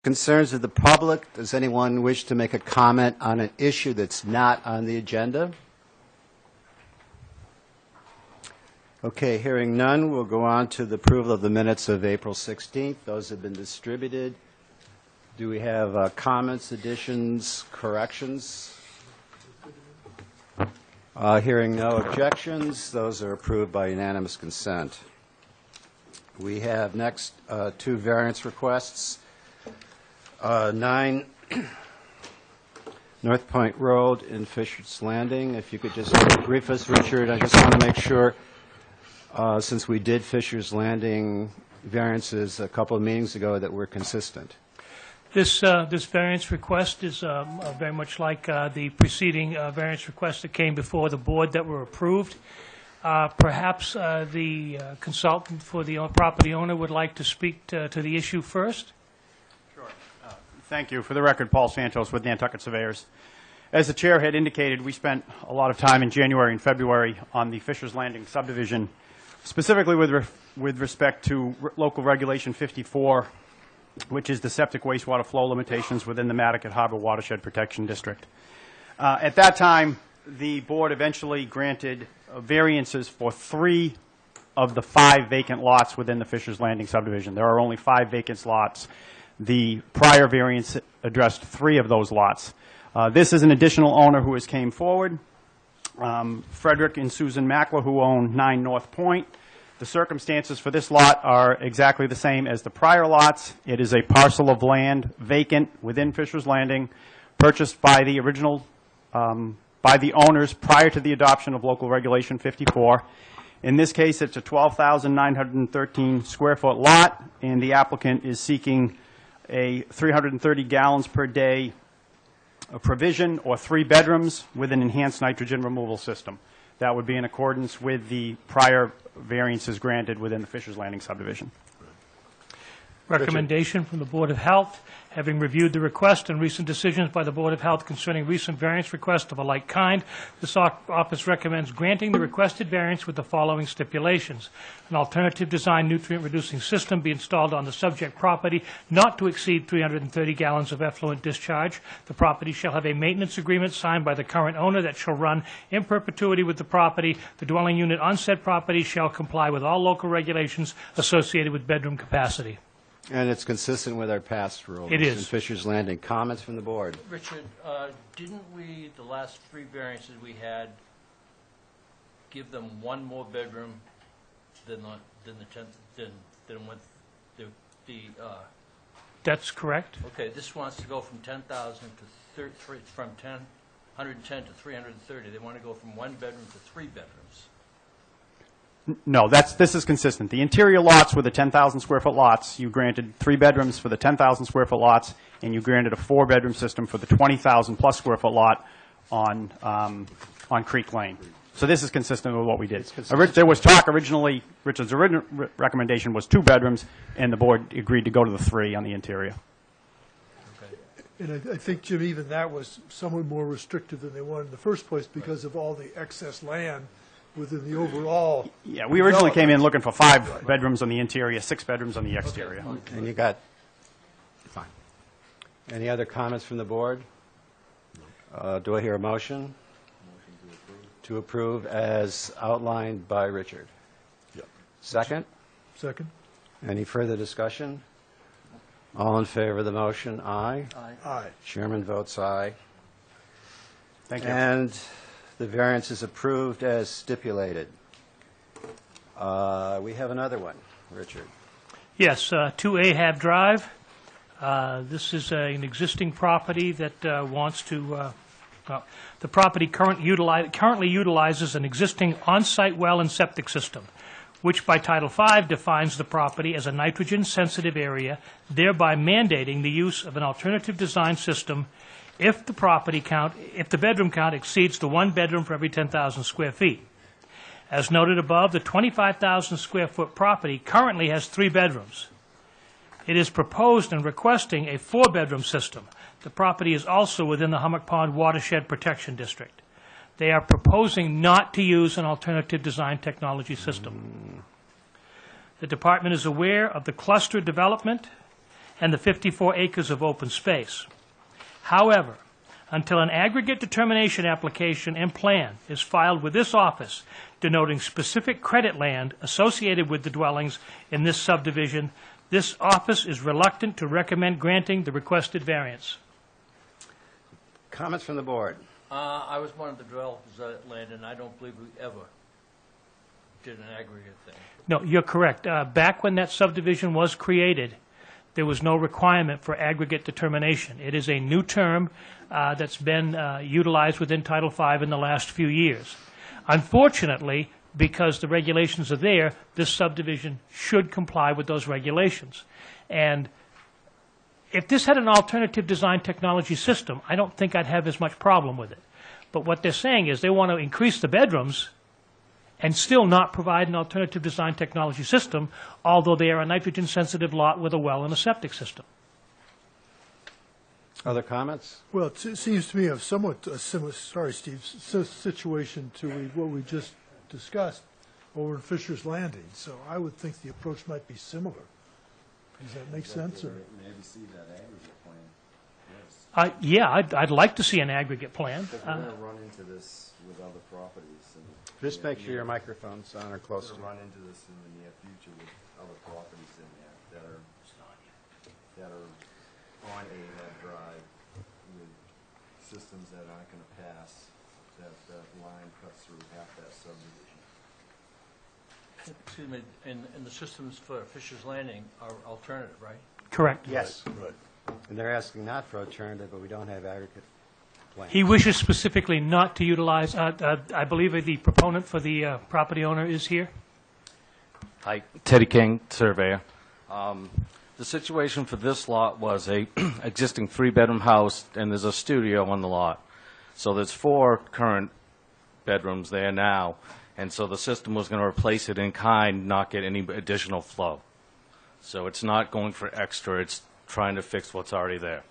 Concerns of the public. Does anyone wish to make a comment on an issue that's not on the agenda? Okay, hearing none, we'll go on to the approval of the minutes of April 16th. Those have been distributed. Do we have comments, additions, corrections? Hearing no objections, those are approved by unanimous consent. We have next two variance requests. 9 North Point Road in Fisher's Landing. If you could just brief us, Richard. I just want to make sure, since we did Fisher's Landing variances a couple of meetings ago, that we're consistent. This variance request is very much like the preceding variance requests that came before the board that were approved. Perhaps the consultant for the property owner would like to speak to the issue first. Thank you. For the record, Paul Santos with Nantucket Surveyors. As the chair had indicated, we spent a lot of time in January and February on the Fisher's Landing subdivision, specifically with respect to local regulation 54, which is the septic wastewater flow limitations within the Nantucket Harbor Watershed Protection District. At that time, the board eventually granted variances for 3 of the 5 vacant lots within the Fisher's Landing subdivision. There are only 5 vacant lots. The prior variance addressed 3 of those lots. This is an additional owner who has came forward, Frederick and Susan Mackler, who own 9 North Point. The circumstances for this lot are exactly the same as the prior lots. It is a parcel of land vacant within Fisher's Landing, purchased by the original, by the owners prior to the adoption of local regulation 54. In this case, it's a 12,913 square foot lot, and the applicant is seeking a 330 gallons per day provision or 3 bedrooms with an enhanced nitrogen removal system. That would be in accordance with the prior variances granted within the Fisher's Landing subdivision. Recommendation from the Board of Health. Having reviewed the request and recent decisions by the Board of Health concerning recent variance requests of a like kind, this office recommends granting the requested variance with the following stipulations. An alternative design nutrient-reducing system be installed on the subject property not to exceed 330 gallons of effluent discharge. The property shall have a maintenance agreement signed by the current owner that shall run in perpetuity with the property. The dwelling unit on said property shall comply with all local regulations associated with bedroom capacity. And it's consistent with our past rules. It is. In Fisher's Landing. Comments from the board? Richard, didn't we, the last 3 variances we had, give them 1 more bedroom than the 10th, than what the That's correct. okay, this wants to go from 10,000 to 110 to 330. They want to go from 1 bedroom to 3 bedrooms. No, this is consistent. The interior lots were the 10,000 square foot lots. You granted 3 bedrooms for the 10,000 square foot lots, and you granted a 4-bedroom system for the 20,000 plus square foot lot on Creek Lane. So this is consistent with what we did. There was talk originally, Richard's original recommendation was 2 bedrooms, and the board agreed to go to the 3 on the interior. And I think, Jim, even that was somewhat more restrictive than they wanted in the first place because of all the excess land within the overall. Yeah, we originally came in looking for 5 bedrooms on the interior, 6 bedrooms on the exterior. Okay. And you got, fine. Any other comments from the board? Do I hear a motion? To approve as outlined by Richard. Yep. Second? Second. Any further discussion? All in favor of the motion? Aye. Aye. Chairman votes aye. Thank you. And the variance is approved as stipulated. We have another one, Richard. Yes, 2 Ahab Drive. This is an existing property that wants to, the property currently utilizes an existing on-site well and septic system, which by Title V defines the property as a nitrogen-sensitive area, thereby mandating the use of an alternative design system if the bedroom count exceeds the 1 bedroom for every 10,000 square feet. As noted above, the 25,000 square foot property currently has 3 bedrooms. It is proposed and requesting a 4-bedroom system. The property is also within the Hummock Pond Watershed Protection District. They are proposing not to use an alternative design technology system. The department is aware of the cluster development and the 54 acres of open space. However, until an aggregate determination application and plan is filed with this office denoting specific credit land associated with the dwellings in this subdivision, this office is reluctant to recommend granting the requested variance. Comments from the board? I was one of the developers of that land, and I don't believe we ever did an aggregate thing. No, you're correct. Back when that subdivision was created, there was no requirement for aggregate determination. It is a new term that's been utilized within Title V in the last few years. Unfortunately, because the regulations are there, this subdivision should comply with those regulations. And if this had an alternative design technology system, I don't think I'd have as much problem with it. But what they're saying is they want to increase the bedrooms and still not provide an alternative design technology system, although they are a nitrogen-sensitive lot with a well and a septic system. Other comments? Well, it seems to me of somewhat a similar, sorry, Steve, situation to what we just discussed over in Fisher's Landing. So I would think the approach might be similar. Does that make sense? Or? Maybe see that aggregate plan. Yes. Yeah, I'd like to see an aggregate plan. Because we're going to run into this with other properties. And Just make sure your microphone's on or close to We're you. going to run into this in the near future with other properties in there that are on Ahab Drive with systems that aren't going to pass, that line cuts through half that subdivision. Excuse me, and the systems for Fisher's Landing are alternative, right? Correct. Yes. And they're asking not for alternative, but we don't have aggregate plans. He wishes specifically not to utilize, I believe the proponent for the property owner is here. Hi, Teddy King, surveyor. The situation for this lot was a existing three-bedroom house, and there's a studio on the lot. So there's 4 current bedrooms there now, and so the system was going to replace it in kind, not get any additional flow. So it's not going for extra, it's trying to fix what's already there.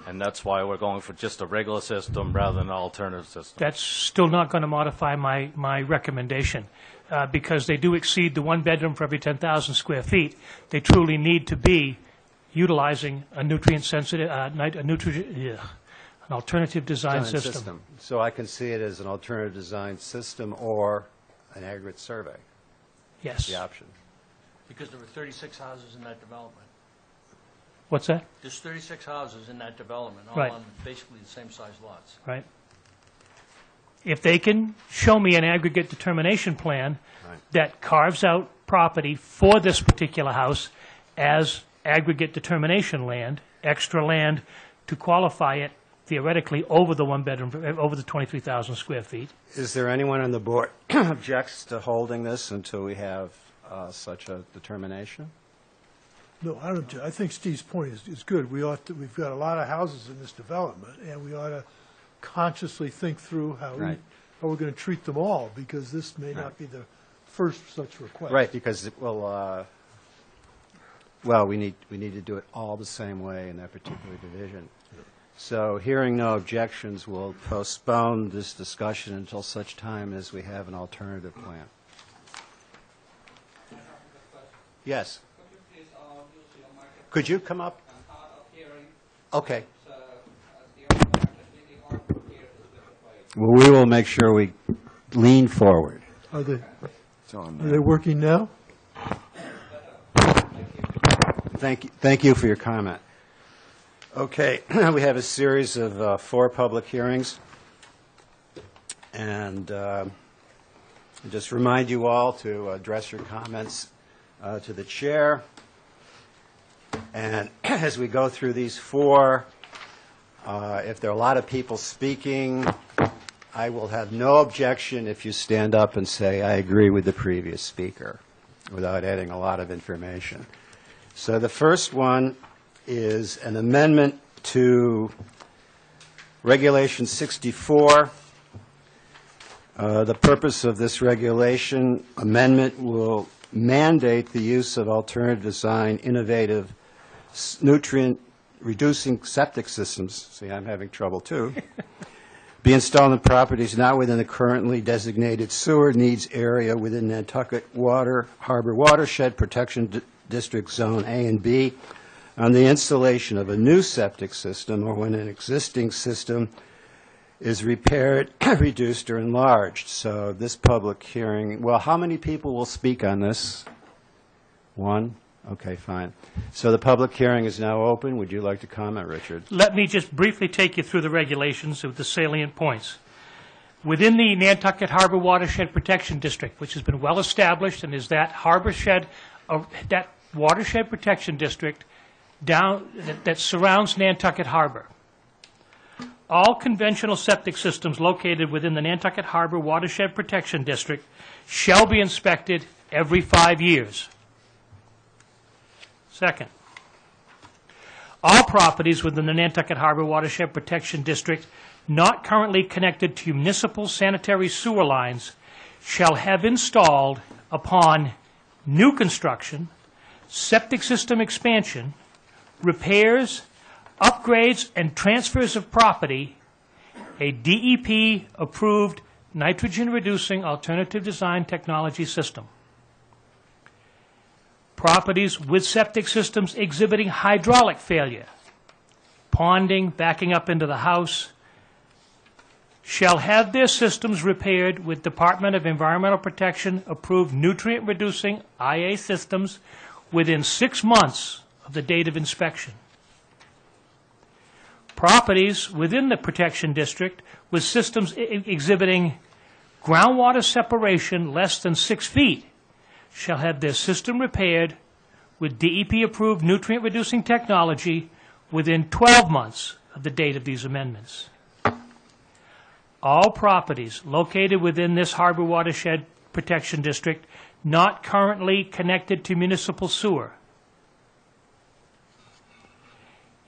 And that's why we're going for just a regular system rather than an alternative system. That's still not going to modify my recommendation, because they do exceed the 1 bedroom for every 10,000 square feet. They truly need to be utilizing a nutrient-sensitive, an alternative design system. So I can see it as an alternative design system or an aggregate survey, Yes. the option. Because there were 36 houses in that development. What's that? There's 36 houses in that development, all Right. on basically the same size lots. Right? If they can show me an aggregate determination plan Right. that carves out property for this particular house as aggregate determination land, extra land to qualify it theoretically over the 1 bedroom, over the 23,000 square feet. Is there anyone on the board objects to holding this until we have such a determination? No, I don't. I think Steve's point is good. We've got a lot of houses in this development, and we ought to consciously think through how Right. we're going to treat them all, because this may not be the first such request. Right, because it will, we need to do it all the same way in that particular division. So hearing no objections, we'll postpone this discussion until such time as we have an alternative plan. Yes. Could you come up? Okay. Well, we will make sure we lean forward. Are they working now? Thank you for your comment. Okay, we have a series of 4 public hearings. And just remind you all to address your comments to the chair. And as we go through these 4, if there are a lot of people speaking, I will have no objection if you stand up and say, I agree with the previous speaker, without adding a lot of information. So the first one is an amendment to Regulation 64. The purpose of this regulation amendment will mandate the use of alternative design, innovative, nutrient-reducing septic systems, see, I'm having trouble too, be installed in properties not within the currently designated sewer needs area within Nantucket Harbor Watershed Protection District Zone A and B, on the installation of a new septic system or when an existing system is repaired, reduced, or enlarged. So this public hearing, well, how many people will speak on this? One? Okay, fine. So the public hearing is now open. Would you like to comment, Richard? Let me just briefly take you through the regulations with the salient points. Within the Nantucket Harbor Watershed Protection District, which has been well established and is that that watershed protection district that surrounds Nantucket Harbor. All conventional septic systems located within the Nantucket Harbor Watershed Protection District shall be inspected every 5 years. Second, all properties within the Nantucket Harbor Watershed Protection District not currently connected to municipal sanitary sewer lines shall have installed upon new construction, septic system expansion, repairs, upgrades, and transfers of property, a DEP-approved nitrogen-reducing alternative design technology system. Properties with septic systems exhibiting hydraulic failure, ponding, backing up into the house, shall have their systems repaired with Department of Environmental Protection approved nutrient-reducing IA systems within 6 months of the date of inspection. Properties within the protection district with systems exhibiting groundwater separation less than 6 feet shall have their system repaired with DEP-approved nutrient-reducing technology within 12 months of the date of these amendments. All properties located within this harbor watershed protection district not currently connected to municipal sewer,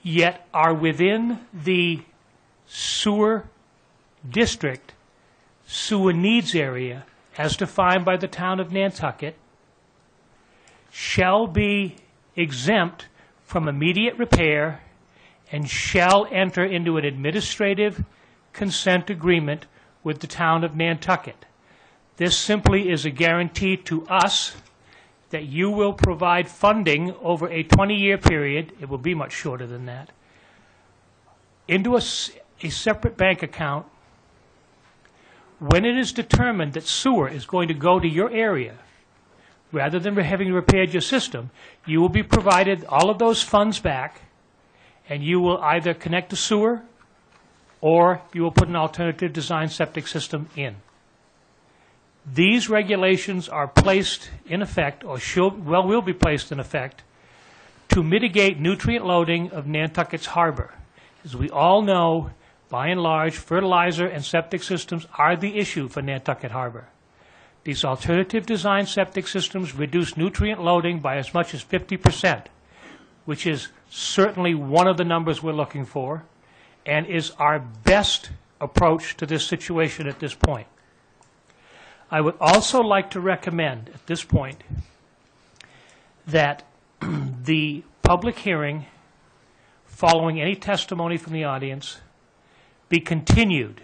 yet are within the sewer district, sewer needs area, as defined by the town of Nantucket, shall be exempt from immediate repair and shall enter into an administrative consent agreement with the town of Nantucket. This simply is a guarantee to us that you will provide funding over a 20-year period, it will be much shorter than that, into a separate bank account when it is determined that sewer is going to go to your area. Rather than having repaired your system, you will be provided all of those funds back, and you will either connect to sewer or you will put an alternative design septic system in. These regulations are placed in effect, or will be placed in effect, to mitigate nutrient loading of Nantucket's harbor. As we all know, by and large, fertilizer and septic systems are the issue for Nantucket Harbor. These alternative design septic systems reduce nutrient loading by as much as 50%, which is certainly one of the numbers we're looking for, and is our best approach to this situation at this point. I would also like to recommend at this point that the public hearing, following any testimony from the audience, be continued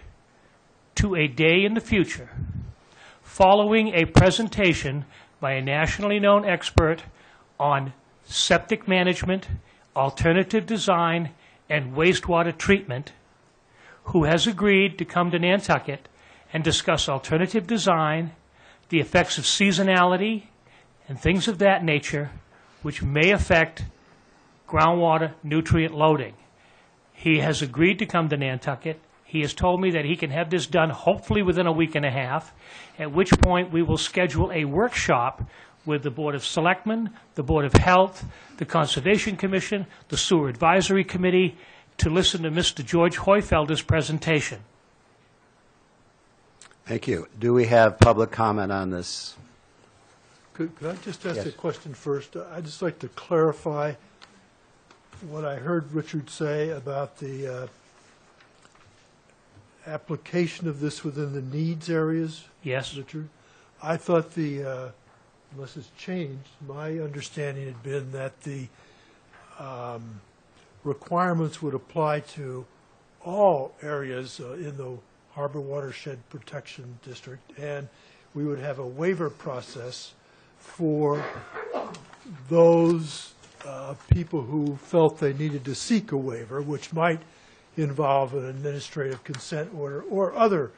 to a day in the future, following a presentation by a nationally known expert on septic management, alternative design, and wastewater treatment, who has agreed to come to Nantucket and discuss alternative design, the effects of seasonality, and things of that nature, which may affect groundwater nutrient loading. He has agreed to come to Nantucket. He has told me that he can have this done hopefully within a week and a half, at which point we will schedule a workshop with the Board of Selectmen, the Board of Health, the Conservation Commission, the Sewer Advisory Committee, to listen to Mr. George Hoyfelder's presentation. Thank you. Do we have public comment on this? Could I just ask Yes. a question first? I'd just like to clarify what I heard Richard say about the application of this within the needs areas. Yes? Richard, I thought unless it's changed, my understanding had been that the requirements would apply to all areas in the Harbor Watershed Protection District, and we would have a waiver process for those people who felt they needed to seek a waiver, which might involve an administrative consent order or other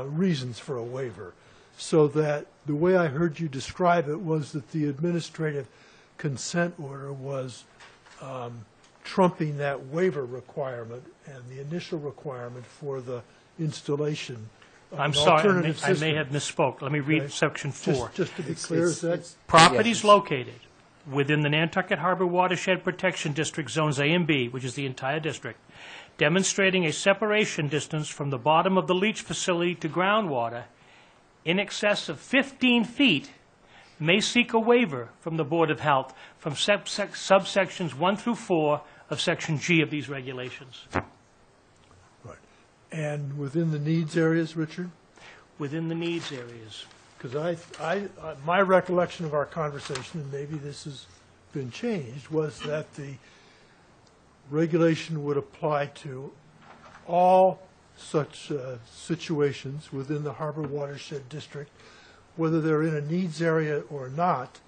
reasons for a waiver. So that the way I heard you describe it was that the administrative consent order was trumping that waiver requirement and the initial requirement for the installation of I'm an sorry, alternative I system. may have misspoke. Let me read Okay. section 4. Just to be clear, is that? Properties located within the Nantucket Harbor Watershed Protection District Zones A and B, which is the entire district, demonstrating a separation distance from the bottom of the leach facility to groundwater in excess of 15 feet may seek a waiver from the Board of Health from subsections 1 through 4 of Section G of these regulations. Right. And within the needs areas, Richard? Within the needs areas. Because my recollection of our conversation, and maybe this has been changed, was that the regulation would apply to all such situations within the Harbor Watershed District, whether they're in a needs area or not,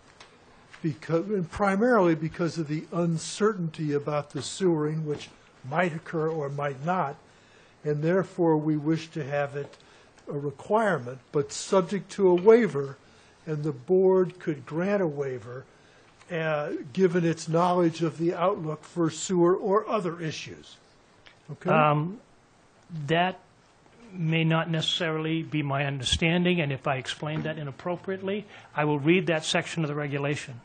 and primarily because of the uncertainty about the sewering, which might occur or might not, and therefore we wish to have it a requirement, but subject to a waiver, and the board could grant a waiver given its knowledge of the outlook for sewer or other issues. Okay? That may not necessarily be my understanding, and if I explain that inappropriately, I will read that section of the regulation.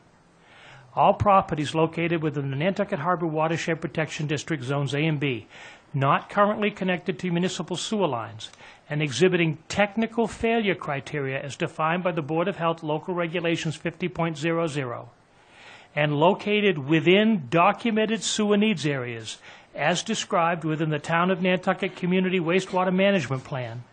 All properties located within the Nantucket Harbor Watershed Protection District Zones A and B, not currently connected to municipal sewer lines, and exhibiting technical failure criteria as defined by the Board of Health Local Regulations 50.00, and located within documented sewer needs areas as described within the Town of Nantucket Community Wastewater Management Plan,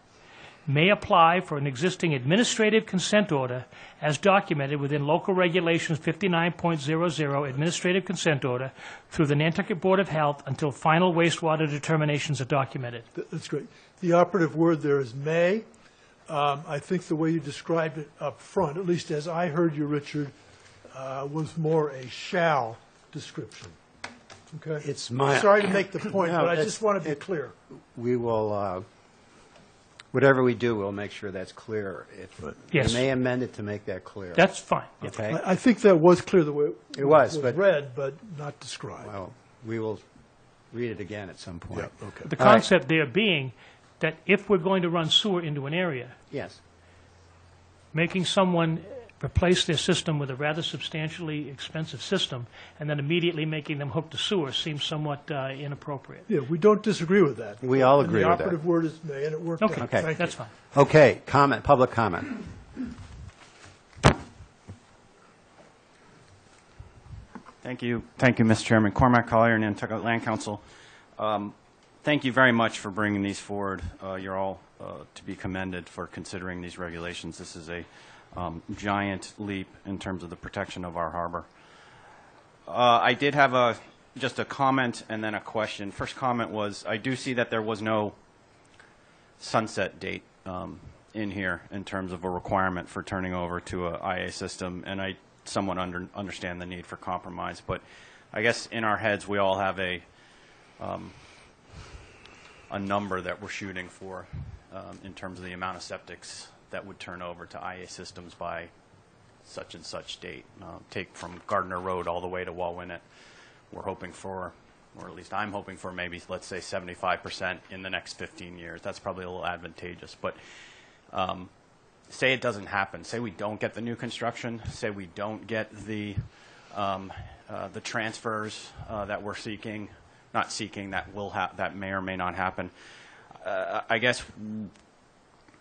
may apply for an existing administrative consent order as documented within Local Regulations 59.00 Administrative Consent Order through the Nantucket Board of Health until final wastewater determinations are documented. That's great. The operative word there is may. I think the way you described it up front, at least as I heard you, Richard, was more a shall description. Okay? It's my... Sorry to make the point, No, but I it's- just want to be clear. We will, whatever we do, we'll make sure that's clear. If Yes. we may amend it to make that clear. That's fine. Yeah. Okay? I think that was clear the way It was, but- read, but not described. Well, we will read it again at some point. Yeah, okay. The All right. concept there being that if we're going to run sewer into an area, Yes. making someone replace their system with a rather substantially expensive system and then immediately making them hook to sewer seems somewhat inappropriate. Yeah, we don't disagree with that. We all And agree with the that. operative word is may, and it worked out. Okay, Okay. Thank that's you. fine. Okay, comment, public comment. Thank you, Mr. Chairman. Cormac Collier, Nantucket Land Council. Thank you very much for bringing these forward. You're all to be commended for considering these regulations. This is a giant leap in terms of the protection of our harbor. I did have just a comment and then a question. First comment was, I do see that there was no sunset date in here in terms of a requirement for turning over to a IA system, and I somewhat understand the need for compromise, but I guess in our heads we all have a number that we're shooting for in terms of the amount of septics that would turn over to IA systems by such and such date. Take from Gardner Road all the way to Wauwinet. We're hoping for, or at least I'm hoping for, maybe let's say 75% in the next 15 years. That's probably a little advantageous, but say it doesn't happen. Say we don't get the new construction. Say we don't get the transfers that we're seeking, not seeking, that may or may not happen. I guess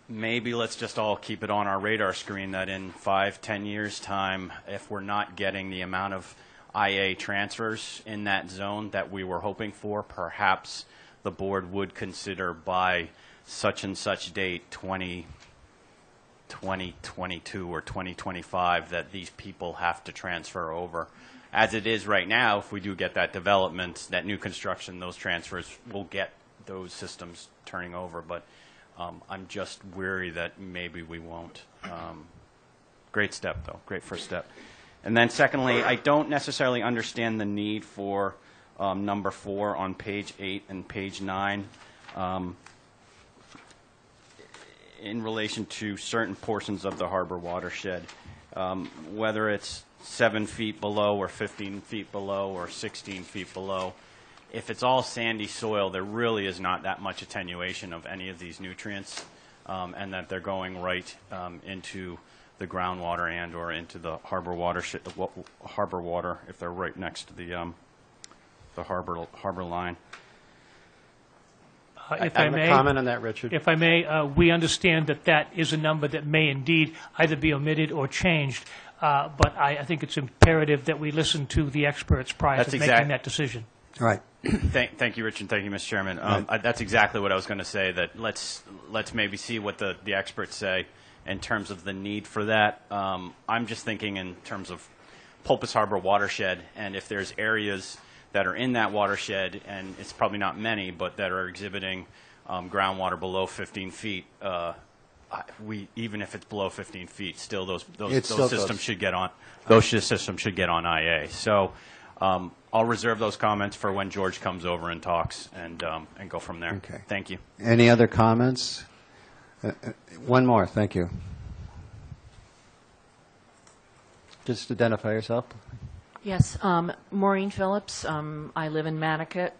maybe let's just all keep it on our radar screen that in 5-10 years' time, if we're not getting the amount of IA transfers in that zone that we were hoping for, perhaps the board would consider by such and such date, 2022 or 2025, that these people have to transfer over. As it is right now, if we do get that development, that new construction, those transfers will get those systems turning over, but I'm just weary that maybe we won't. Great step, though. Great first step. And then secondly, I don't necessarily understand the need for number 4 on page 8 and page 9 in relation to certain portions of the harbor watershed, whether it's 7 feet below or 15 feet below or 16 feet below. If it's all sandy soil, there really is not that much attenuation of any of these nutrients, and that they're going right into the groundwater and or into the harbor watershed, harbor water, if they're right next to the harbor line. If I I have a may, comment on that, Richard. if I may, we understand that that is a number that may indeed either be omitted or changed, but I think it's imperative that we listen to the experts prior That's to exact- making that decision. All right. Thank you, Richard. Thank you, Mr. Chairman. That's exactly what I was going to say, that let's maybe see what the experts say in terms of the need for that. I'm just thinking in terms of Pulpus Harbor watershed, and if there's areas that are in that watershed, and it's probably not many, but that are exhibiting groundwater below 15 feet, even if it's below 15 feet, still those systems should get on IA. So I'll reserve those comments for when George comes over and talks, and go from there. Okay. Thank you. Any other comments? One more, thank you. Just identify yourself. Yes, Maureen Phillips. I live in Nantucket.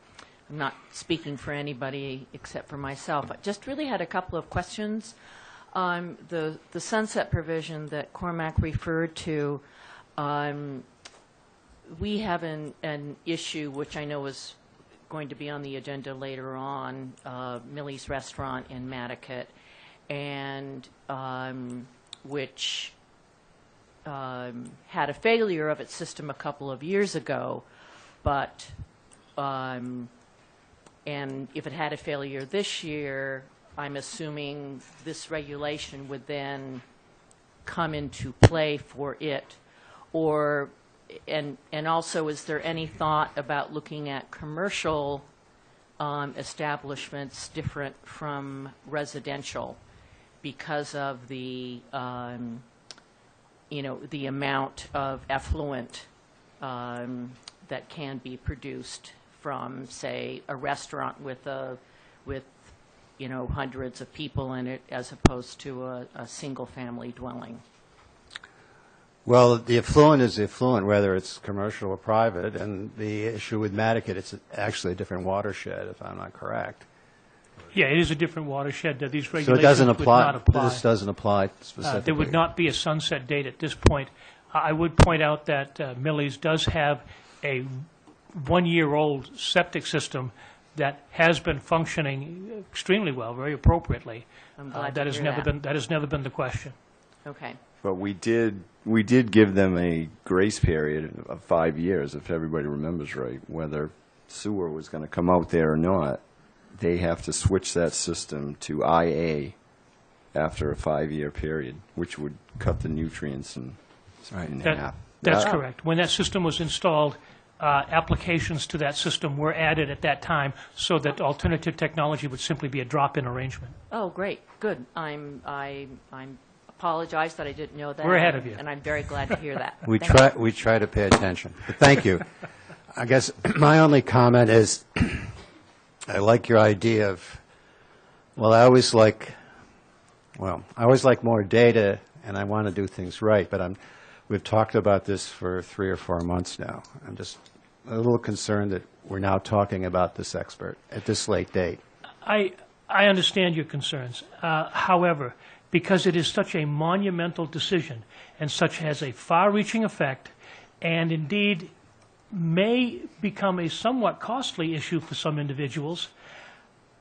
I'm not speaking for anybody except for myself. I just really had a couple of questions. The sunset provision that Cormac referred to, we have an issue, which I know is going to be on the agenda later on, Millie's Restaurant in Nantucket, and which had a failure of its system a couple of years ago, but and if it had a failure this year, I'm assuming this regulation would then come into play for it, or and also, is there any thought about looking at commercial establishments different from residential because of the the amount of effluent that can be produced from, say, a restaurant with hundreds of people in it, as opposed to a single-family dwelling? Well, the effluent is the effluent, whether it's commercial or private, and the issue with Nantucket, it's actually a different watershed, if I'm not correct. Yeah, it is a different watershed. These So regulations it doesn't would apply. not apply. This doesn't apply specifically. There would not be a sunset date at this point. I would point out that Millie's does have a one-year-old septic system that has been functioning extremely well, very appropriately. I'm glad That to has hear never that. been, that has never been the question. Okay. But we did give them a grace period of 5 years, if everybody remembers right, whether sewer was going to come out there or not. They have to switch that system to IA after a 5-year period, which would cut the nutrients in half. That's Yeah. correct. When that system was installed, applications to that system were added at that time so that alternative technology would simply be a drop-in arrangement. Oh, great. Good. I'm apologize that I didn't know that. We're ahead of you. And I'm very glad to hear that. We Thank you. try to pay attention. But thank you. I guess my only comment is, I like your idea of, I always like more data, and I want to do things right, but we've talked about this for 3 or 4 months now. I'm just a little concerned that we're now talking about this expert at this late date. I understand your concerns. However, because it is such a monumental decision and such has a far-reaching effect, and indeed may become a somewhat costly issue for some individuals,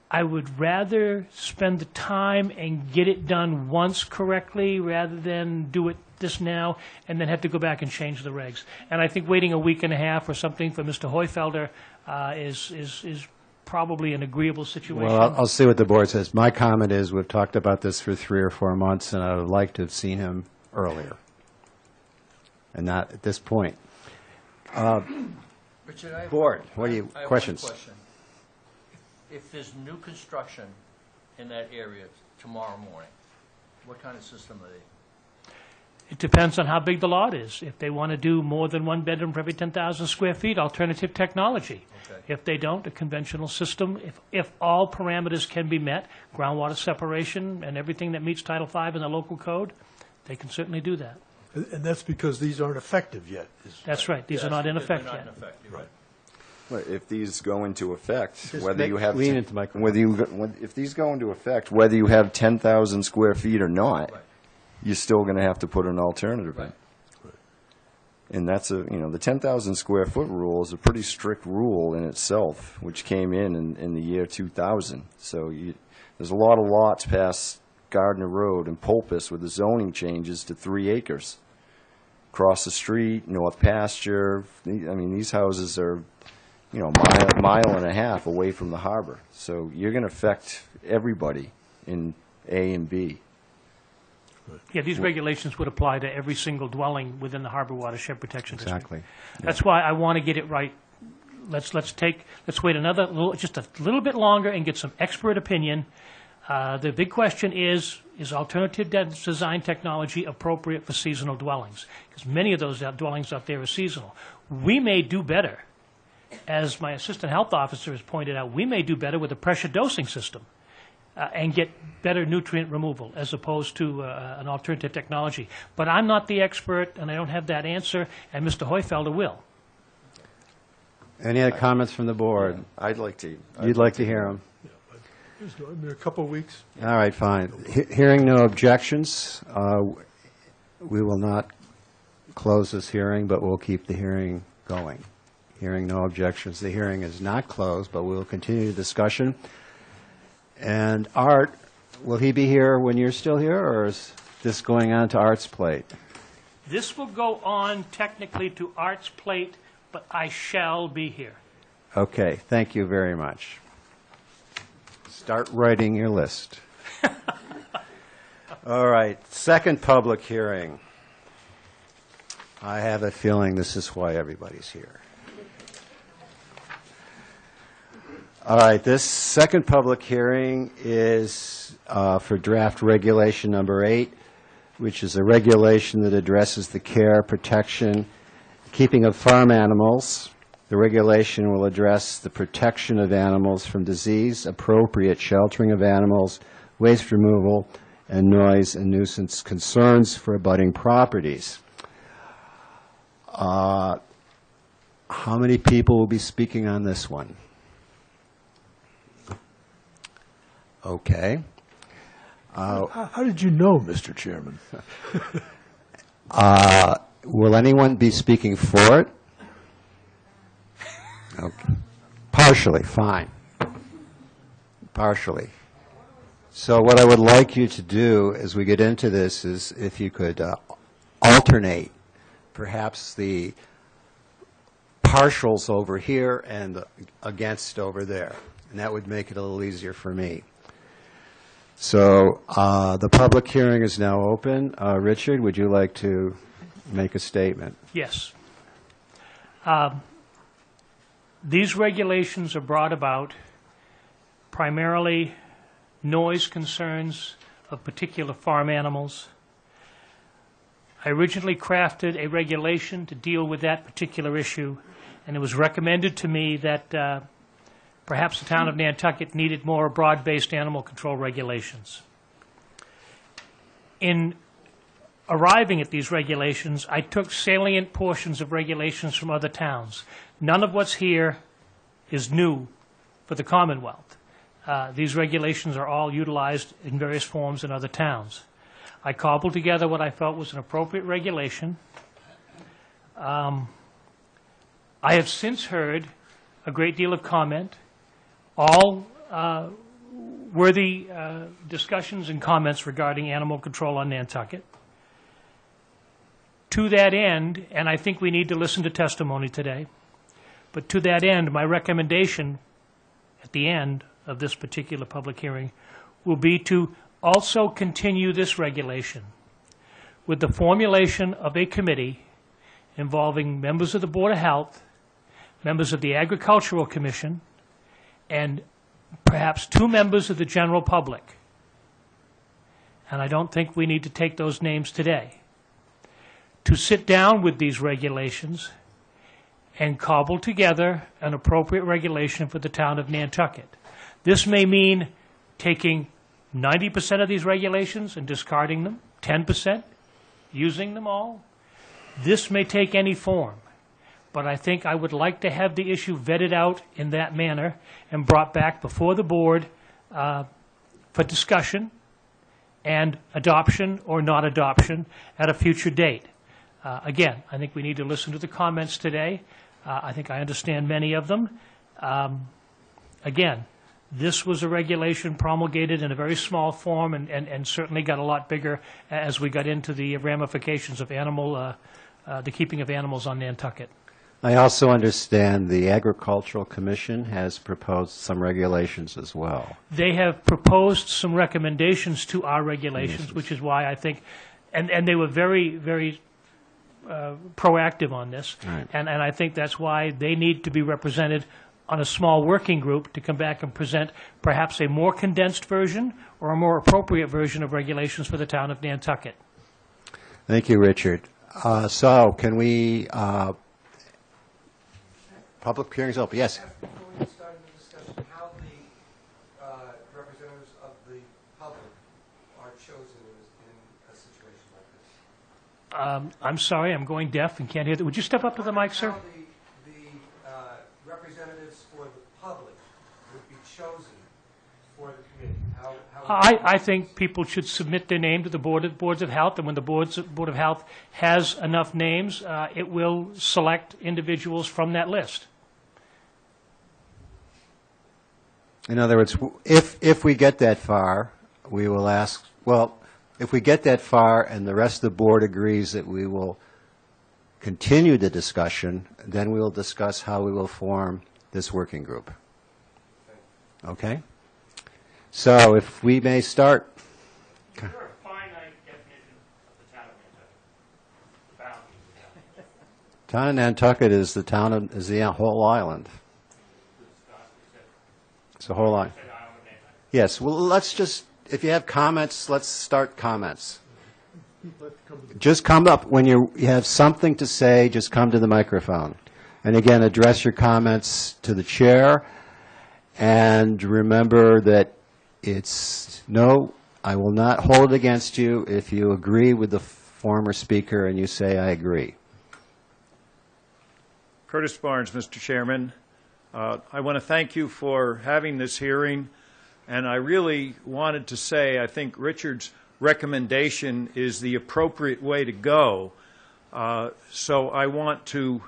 I would rather spend the time and get it done once correctly rather than do it this now and then have to go back and change the regs. And I think waiting a week and a half or something for Mr. Hoyfelder is probably an agreeable situation. Well, I'll see what the board says. My comment is, we've talked about this for 3 or 4 months, and I would like to have seen him earlier, and not at this point. Richard, I have Board, what do you, I have questions? one question. If there's new construction in that area tomorrow morning, what kind of system are they? It depends on how big the lot is. If they want to do more than one bedroom for every 10,000 square feet, alternative technology. If they don't, a conventional system. If all parameters can be met, groundwater separation and everything that meets Title V in the local code, they can certainly do that. And that's because these aren't effective yet. That's right. These are not in effect They're not yet. in effect, you're right. Well, if these go into effect, Just whether you have, lean into the microphone. if these go into effect, whether you have 10,000 square feet or not, Right. you're still going to have to put an alternative in. Right. And that's the 10,000 square foot rule is a pretty strict rule in itself, which came in the year 2000. So there's a lot of lots past Gardner Road and Pulpus with the zoning changes to 3 acres. Across the street, North Pasture, these houses are, a mile and a half away from the harbor. So you're going to affect everybody in A and B. Yeah, these regulations would apply to every single dwelling within the Harbor Watershed Protection District. Exactly. That's why I want to get it right. Let's wait just a little bit longer and get some expert opinion. The big question is alternative design technology appropriate for seasonal dwellings? Because many of those dwellings out there are seasonal. We may do better, as my assistant health officer has pointed out, we may do better with a pressure dosing system and get better nutrient removal as opposed to an alternative technology. But I'm not the expert, and I don't have that answer, and Mr. Hoyfelder will. Any other comments from the board? I'd like to. You'd like to hear them? A couple of weeks. All right, fine. Hearing no objections, we will not close this hearing, but we'll keep the hearing going. Hearing no objections, the hearing is not closed, but we will continue the discussion. And Art, will he be here when you're still here, or is this going on to Art's plate? This will go on technically to Art's plate, but I shall be here. Okay, thank you very much. Start writing your list. All right, second public hearing. I have a feeling this is why everybody's here. All right, this second public hearing is for draft regulation number 8, which is a regulation that addresses the care, protection, keeping of farm animals. The regulation will address the protection of animals from disease, appropriate sheltering of animals, waste removal, and noise and nuisance concerns for abutting properties. How many people will be speaking on this one? Okay. How did you know, Mr. Chairman? Will anyone be speaking for it? Okay. Partially, fine. Partially. So what I would like you to do as we get into this is if you could alternate perhaps the partials over here and the against over there. And that would make it a little easier for me. So the public hearing is now open. Richard, would you like to make a statement? Yes. These regulations are brought about primarily noise concerns of particular farm animals. I originally crafted a regulation to deal with that particular issue, and it was recommended to me that perhaps the town of Nantucket needed more broad-based animal control regulations. In arriving at these regulations, I took salient portions of regulations from other towns. None of what's here is new for the Commonwealth. These regulations are all utilized in various forms in other towns. I cobbled together what I felt was an appropriate regulation. I have since heard a great deal of comment, all worthy discussions and comments regarding animal control on Nantucket. To that end, and I think we need to listen to testimony today, but to that end, my recommendation at the end of this particular public hearing will be to also continue this regulation with the formulation of a committee involving members of the Board of Health, members of the Agricultural Commission, and perhaps 2 members of the general public. And I don't think we need to take those names today. to sit down with these regulations and cobble together an appropriate regulation for the town of Nantucket. This may mean taking 90% of these regulations and discarding them, 10%, using them all. This may take any form, but I think I would like to have the issue vetted out in that manner and brought back before the board for discussion and adoption or not adoption at a future date. Again, I think we need to listen to the comments today. I think I understand many of them. Again, this was a regulation promulgated in a very small form and certainly got a lot bigger as we got into the ramifications of the keeping of animals on Nantucket. I also understand the Agricultural Commission has proposed some regulations as well. They have proposed some recommendations to our regulations, which is why I think, and they were very, very proactive on this. Right. And I think that's why they need to be represented on a small working group to come back and present perhaps a more condensed version or a more appropriate version of regulations for the town of Nantucket. Thank you, Richard. So can we, public hearings open? Yes. Before we start the discussion, how the representatives of the public are chosen in a situation like this? I'm sorry, I'm going deaf and can't hear that. Would you step up to the mic, sir? How the representatives for the public would be chosen for the committee? I think people should submit their name to the boards of health, and when the Board of Health has enough names, it will select individuals from that list. In other words, if we get that far, we will ask, well, if we get that far and the rest of the board agrees that we will continue the discussion, then we will discuss how we will form this working group. Okay? So if we may start. Sure, finite definition of the town of Nantucket. The boundaries of the town. Town of Nantucket is the town of, is the whole island. It's the whole island. Yes, well, let's just, if you have comments, let's start comments. Just come up, when you have something to say, just come to the microphone. And again, address your comments to the chair, and remember that it's, no, I will not hold it against you if you agree with the former speaker and you say, I agree. Curtis Barnes, Mr. Chairman. I want to thank you for having this hearing, and I really wanted to say I think Richard's recommendation is the appropriate way to go. So I want to,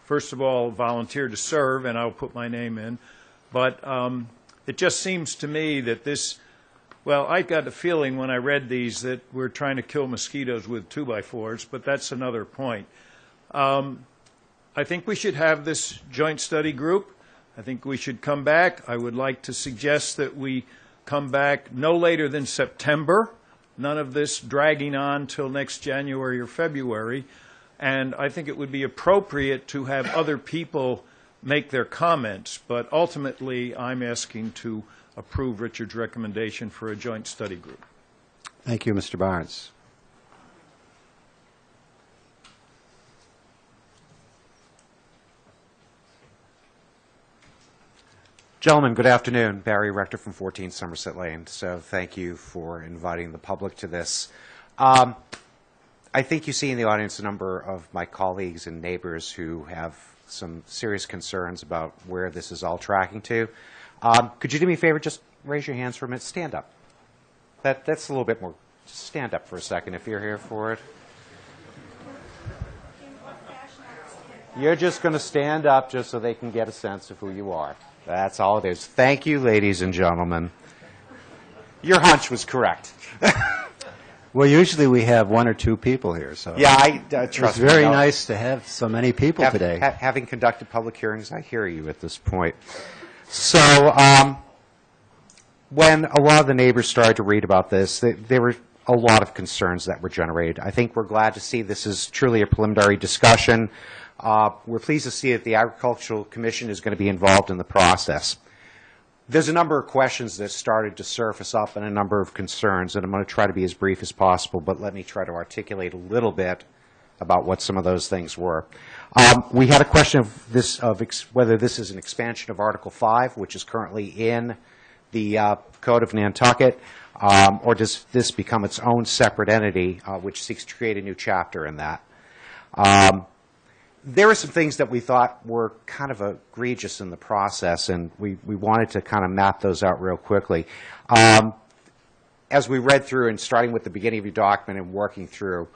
first of all, volunteer to serve, and I'll put my name in. But it just seems to me that this, well, I got the feeling when I read these that we're trying to kill mosquitoes with 2x4s, but that's another point. I think we should have this joint study group. I think we should come back. I would like to suggest that we come back no later than September, none of this dragging on till next January or February. And I think it would be appropriate to have other people make their comments, but ultimately I'm asking to approve Richard's recommendation for a joint study group. Thank you, Mr. Barnes. Gentlemen, good afternoon. Barry Rector from 14 Somerset Lane. So thank you for inviting the public to this. I think you see in the audience a number of my colleagues and neighbors who have some serious concerns about where this is all tracking to. Could you do me a favor? Just raise your hands for a minute. Stand up. That's a little bit more. Just stand up for a second if you're here for it. You're just going to stand up just so they can get a sense of who you are. That's all it is. Thank you, ladies and gentlemen. Your hunch was correct. Well, usually we have one or two people here, so. Yeah, trust me. It's very nice to have so many people today. Having conducted public hearings, I hear you at this point. So when a lot of the neighbors started to read about this, there were a lot of concerns that were generated. I think we're glad to see this is truly a preliminary discussion. We're pleased to see that the Agricultural Commission is going to be involved in the process. There's a number of questions that started to surface up and a number of concerns, and I'm going to try to be as brief as possible, but let me try to articulate a little bit about what some of those things were. We had a question of this, whether this is an expansion of Article 5, which is currently in the Code of Nantucket, or does this become its own separate entity, which seeks to create a new chapter in that. There were some things that we thought were kind of egregious in the process, and we wanted to kind of map those out real quickly. As we read through, and starting with the beginning of your document and working through,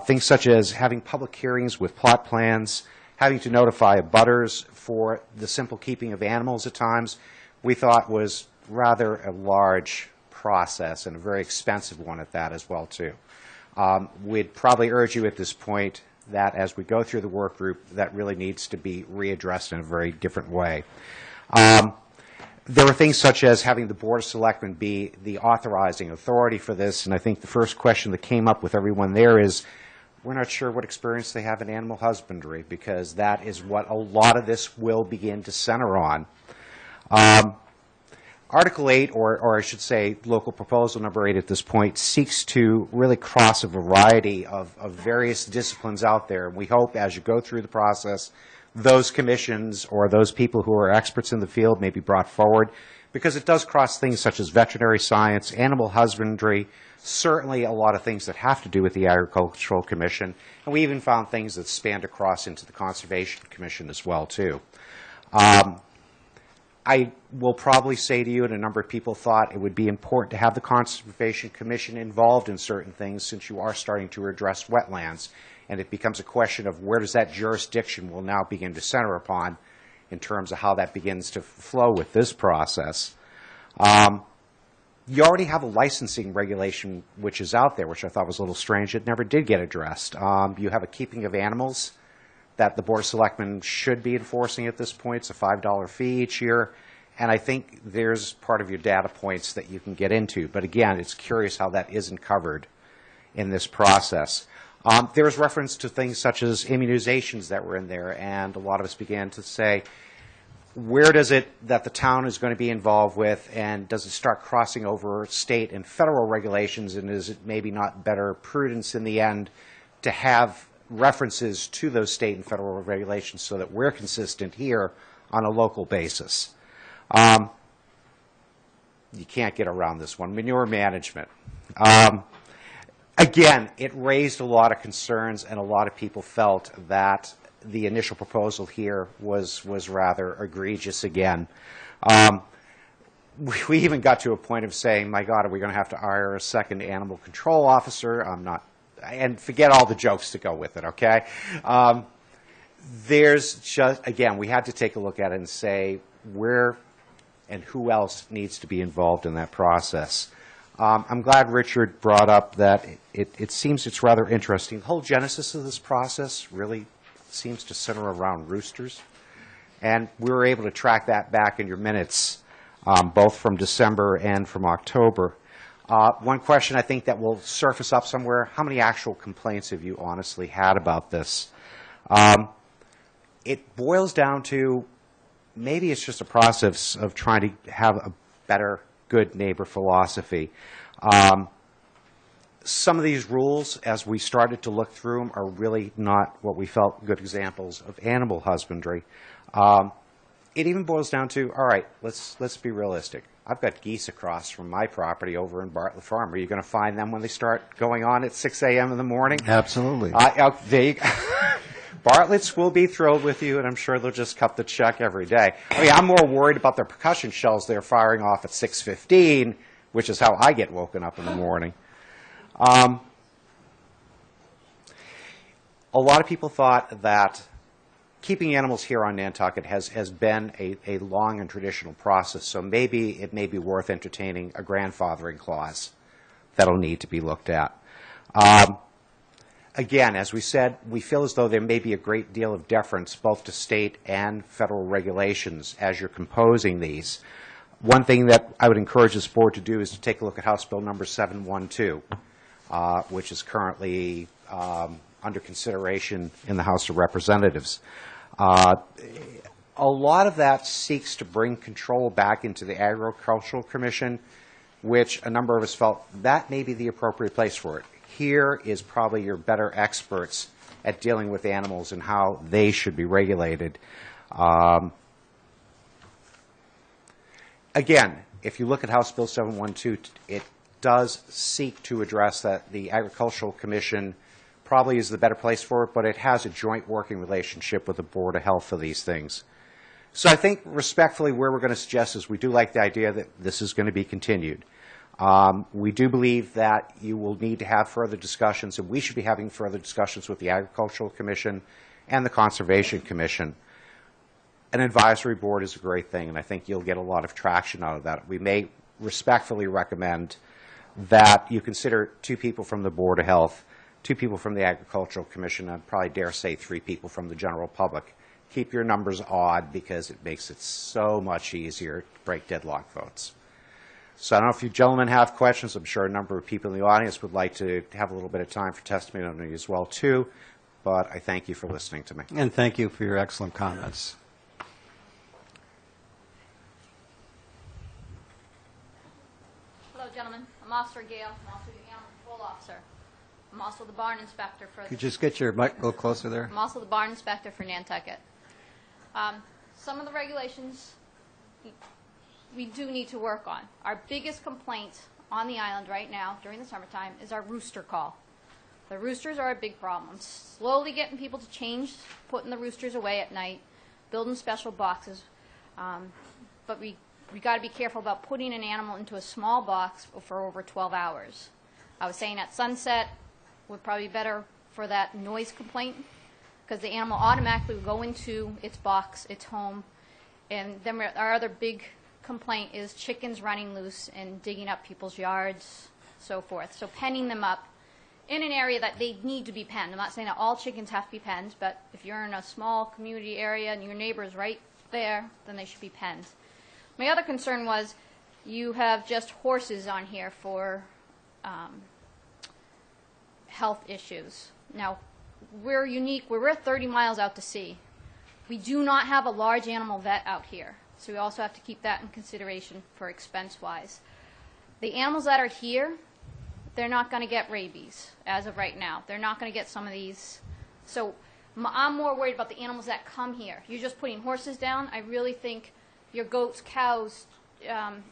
things such as having public hearings with plot plans, having to notify abutters for the simple keeping of animals at times, we thought was rather a large process and a very expensive one at that as well, too. We'd probably urge you at this point that as we go through the work group, that really needs to be readdressed in a very different way. There were things such as having the Board of Selectmen be the authorizing authority for this, and I think the first question that came up with everyone there is, we're not sure what experience they have in animal husbandry, because that is what a lot of this will begin to center on. Article 8, or I should say local proposal number 8 at this point, seeks to really cross a variety of various disciplines out there. We hope as you go through the process, those commissions or those people who are experts in the field may be brought forward, because it does cross things such as veterinary science, animal husbandry, certainly a lot of things that have to do with the Agricultural Commission, and we even found things that spanned across into the Conservation Commission as well, too. I will probably say to you, and a number of people thought it would be important to have the Conservation Commission involved in certain things, since you are starting to address wetlands, and it becomes a question of where does that jurisdiction will now begin to center upon in terms of how that begins to flow with this process. You already have a licensing regulation which is out there, which I thought was a little strange. It never did get addressed. You have a keeping of animals that the Board of Selectmen should be enforcing at this point. It's a $5 fee each year, and I think there's part of your data points that you can get into. But again, it's curious how that isn't covered in this process. There was reference to things such as immunizations that were in there, and a lot of us began to say, where does it that the town is going to be involved with, and does it start crossing over state and federal regulations, and is it maybe not better prudence in the end to have references to those state and federal regulations so that we're consistent here on a local basis? You can't get around this one. Manure management. Again, it raised a lot of concerns, and a lot of people felt that the initial proposal here was rather egregious again. We even got to a point of saying, my God, are we going to have to hire a second animal control officer? I'm not, and forget all the jokes to go with it, okay? There's just, again, we had to take a look at it and say where and who else needs to be involved in that process. I'm glad Richard brought up that it seems it's rather interesting. The whole genesis of this process really seems to center around roosters. And we were able to track that back in your minutes, both from December and from October. One question I think that will surface up somewhere, how many actual complaints have you honestly had about this? It boils down to maybe it's just a process of trying to have a better, good neighbor philosophy. Some of these rules, as we started to look through them, are really not what we felt good examples of animal husbandry. It even boils down to, all right, let's be realistic. I've got geese across from my property over in Bartlett Farm. Are you going to find them when they start going on at 6 a.m. in the morning? Absolutely. Bartlett's will be thrilled with you, and I'm sure they'll just cut the check every day. I mean, I'm more worried about their percussion shells they're firing off at 6:15, which is how I get woken up in the morning. A lot of people thought that keeping animals here on Nantucket has been a long and traditional process, so maybe it may be worth entertaining a grandfathering clause that'll need to be looked at. Again, as we said, we feel as though there may be a great deal of deference both to state and federal regulations as you're composing these. One thing that I would encourage this board to do is to take a look at House Bill number 712, which is currently under consideration in the House of Representatives. A lot of that seeks to bring control back into the Agricultural Commission, which a number of us felt that may be the appropriate place for it. Here is probably your better experts at dealing with animals and how they should be regulated. Again, if you look at House Bill 712, it does seek to address that. The Agricultural Commission probably is the better place for it, but it has a joint working relationship with the Board of Health for these things. So I think respectfully where we're going to suggest is we do like the idea that this is going to be continued. We do believe that you will need to have further discussions, and we should be having further discussions with the Agricultural Commission and the Conservation Commission. An advisory board is a great thing, and I think you'll get a lot of traction out of that. We may respectfully recommend that you consider 2 people from the Board of Health, 2 people from the Agricultural Commission, and I'd probably dare say 3 people from the general public. Keep your numbers odd because it makes it so much easier to break deadlock votes. So I don't know if you gentlemen have questions. I'm sure a number of people in the audience would like to have a little bit of time for testimony as well, too. But I thank you for listening to me. And thank you for your excellent comments. Hello, gentlemen. I'm Officer Gale. I'm also the Animal Control Officer. I'm also the barn inspector for. Could you just get your mic a little closer there? I'm also the barn inspector for Nantucket. Some of the regulations we do need to work on. Our biggest complaint on the island right now during the summertime is our rooster call. The roosters are a big problem. Slowly getting people to change, putting the roosters away at night, building special boxes. But we got to be careful about putting an animal into a small box for over 12 hours. I was saying at sunset would probably be better for that noise complaint because the animal automatically would go into its box, its home. And then our other big complaint is chickens running loose and digging up people's yards, so forth. So penning them up in an area that they need to be penned. I'm not saying that all chickens have to be penned, but if you're in a small community area and your neighbor's right there, then they should be penned. My other concern was you have just horses on here for health issues. Now, we're unique. We're 30 miles out to sea. We do not have a large animal vet out here, so we also have to keep that in consideration for expense-wise. The animals that are here, they're not going to get rabies as of right now. They're not going to get some of these. So I'm more worried about the animals that come here. You're just putting horses down. I really think your goats, cows,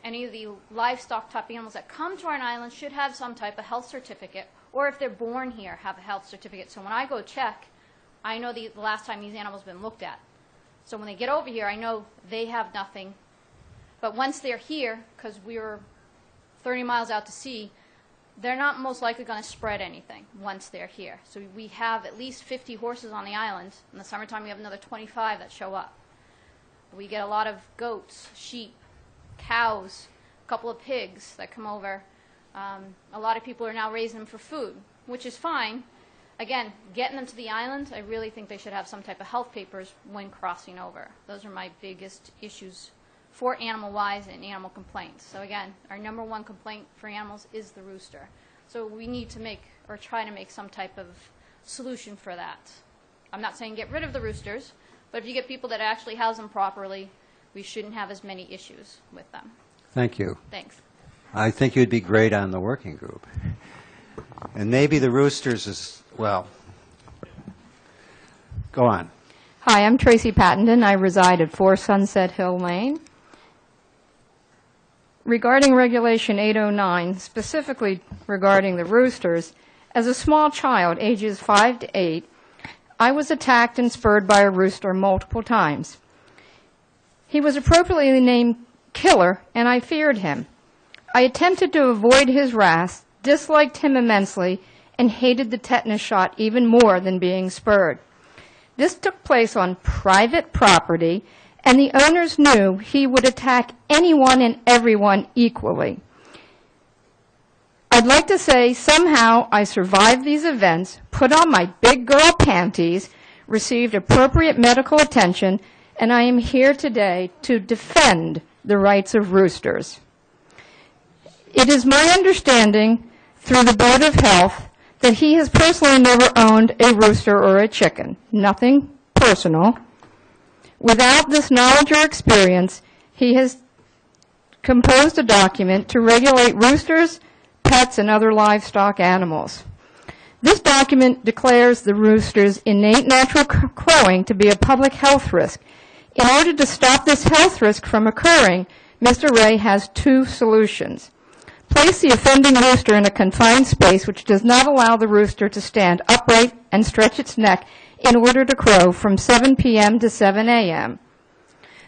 any of the livestock type animals that come to our island should have some type of health certificate, or if they're born here, have a health certificate. So when I go check, I know the last time these animals have been looked at. So when they get over here, I know they have nothing. But once they're here, because we're 30 miles out to sea, they're not most likely going to spread anything once they're here. So we have at least 50 horses on the island. In the summertime, we have another 25 that show up. We get a lot of goats, sheep, cows, a couple of pigs that come over. A lot of people are now raising them for food, which is fine. Again, getting them to the island, I really think they should have some type of health papers when crossing over. Those are my biggest issues for animal-wise and animal complaints. So again, our number one complaint for animals is the rooster. So we need to make, or try to make, some type of solution for that. I'm not saying get rid of the roosters, but if you get people that actually house them properly, we shouldn't have as many issues with them. Thank you. Thanks. I think you'd be great on the working group. And maybe the roosters is, well, go on. Hi, I'm Tracy Pattenden. I reside at 4 Sunset Hill Lane. Regarding Regulation 809, specifically regarding the roosters, as a small child, ages 5 to 8, I was attacked and spurred by a rooster multiple times. He was appropriately named Killer, and I feared him. I attempted to avoid his wrath, disliked him immensely, and hated the tetanus shot even more than being spurred. This took place on private property, and the owners knew he would attack anyone and everyone equally. I'd like to say somehow I survived these events, put on my big girl panties, received appropriate medical attention, and I am here today to defend the rights of roosters. It is my understanding through the Board of Health that he has personally never owned a rooster or a chicken. Nothing personal. Without this knowledge or experience, he has composed a document to regulate roosters, pets, and other livestock animals. This document declares the rooster's innate natural crowing to be a public health risk. In order to stop this health risk from occurring, Mr. Ray has two solutions. Place the offending rooster in a confined space which does not allow the rooster to stand upright and stretch its neck in order to crow from 7 p.m. to 7 a.m.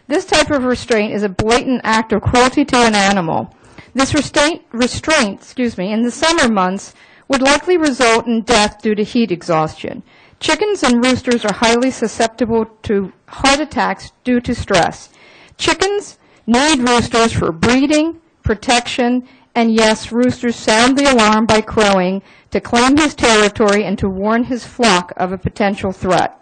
This type of restraint is a blatant act of cruelty to an animal. This restraint, in the summer months would likely result in death due to heat exhaustion. Chickens and roosters are highly susceptible to heart attacks due to stress. Chickens need roosters for breeding, protection, and yes, roosters sound the alarm by crowing to claim his territory and to warn his flock of a potential threat.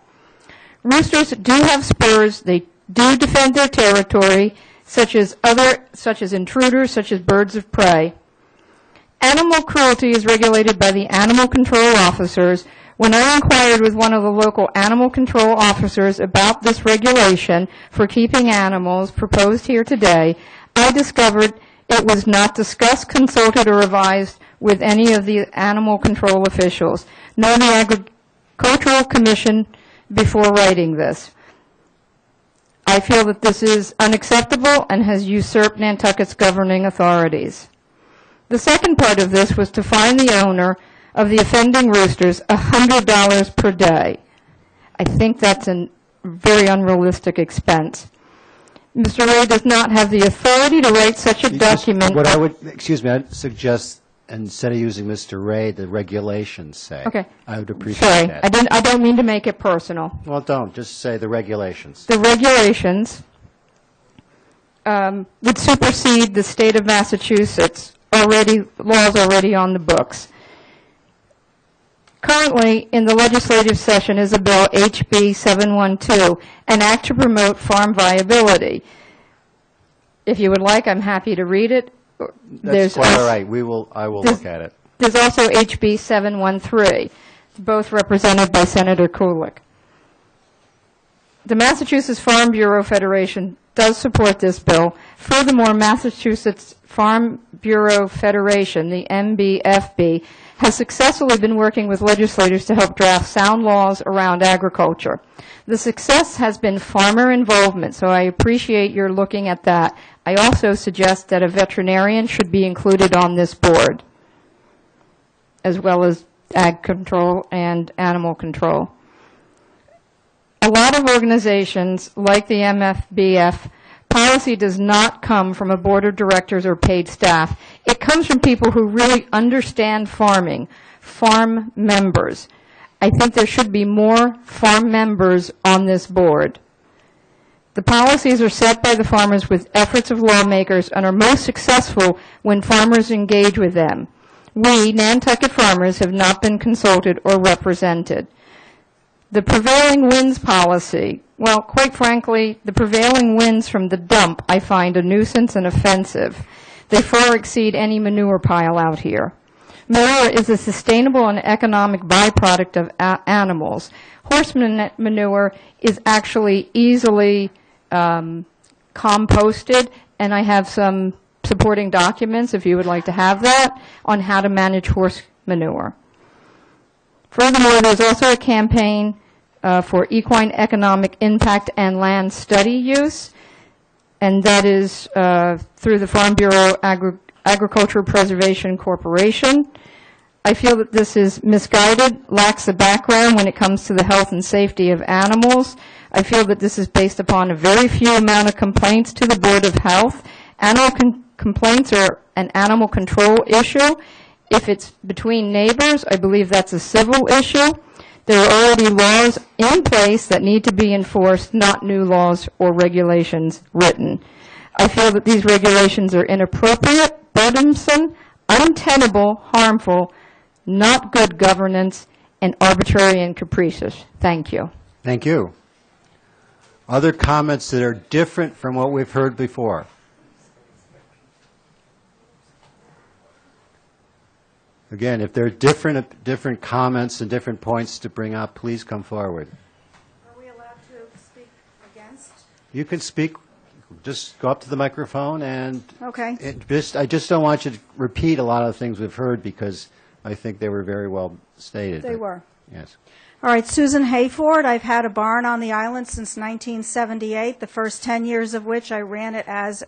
Roosters do have spurs. They do defend their territory, such as intruders, such as birds of prey. Animal cruelty is regulated by the animal control officers. When I inquired with one of the local animal control officers about this regulation for keeping animals proposed here today, I discovered it was not discussed, consulted, or revised with any of the animal control officials, nor the Agricultural Commission before writing this. I feel that this is unacceptable and has usurped Nantucket's governing authorities. The second part of this was to fine the owner of the offending roosters $100 per day. I think that's a very unrealistic expense. Mr. Ray does not have the authority to write such a document. What I would, excuse me, I'd suggest, instead of using Mr. Ray, the regulations say. Okay. I would appreciate Sorry, that. I don't mean to make it personal. Well, don't. Just say the regulations. The regulations would supersede the state of Massachusetts laws already on the books. Currently, in the legislative session is a bill, HB 712, an act to promote farm viability. If you would like, I'm happy to read it. That's quite all right. I will look at it. There's also HB 713, both represented by Senator Kulik. The Massachusetts Farm Bureau Federation does support this bill. Furthermore, Massachusetts Farm Bureau Federation, the MBFB, has successfully been working with legislators to help draft sound laws around agriculture. The success has been farmer involvement, so I appreciate your looking at that. I also suggest that a veterinarian should be included on this board, as well as ag control and animal control. A lot of organizations, like the MFBF, policy does not come from a board of directors or paid staff. It comes from people who really understand farming, farm members. I think there should be more farm members on this board. The policies are set by the farmers with efforts of lawmakers and are most successful when farmers engage with them. We, Nantucket farmers, have not been consulted or represented. The prevailing winds policy, well, quite frankly, the prevailing winds from the dump I find a nuisance and offensive. They far exceed any manure pile out here. Manure is a sustainable and economic byproduct of animals. Horse manure is actually easily composted, and I have some supporting documents, if you would like to have that, on how to manage horse manure. Furthermore, there's also a campaign for equine economic impact and land study use, and that is through the Farm Bureau Agricultural Preservation Corporation. I feel that this is misguided, lacks a background when it comes to the health and safety of animals. I feel that this is based upon a very few amount of complaints to the Board of Health. Animal complaints are an animal control issue. If it's between neighbors, I believe that's a civil issue. There are already laws in place that need to be enforced, not new laws or regulations written. I feel that these regulations are inappropriate, burdensome, untenable, harmful, not good governance, and arbitrary and capricious. Thank you. Thank you. Other comments that are different from what we've heard before? Again, if there are different comments and different points to bring up, please come forward. Are we allowed to speak against? You can speak. Just go up to the microphone and Okay. I just don't want you to repeat a lot of the things we've heard because I think they were very well stated. They were. Yes. All right, Susan Hayford. I've had a barn on the island since 1978, the first 10 years of which I ran it as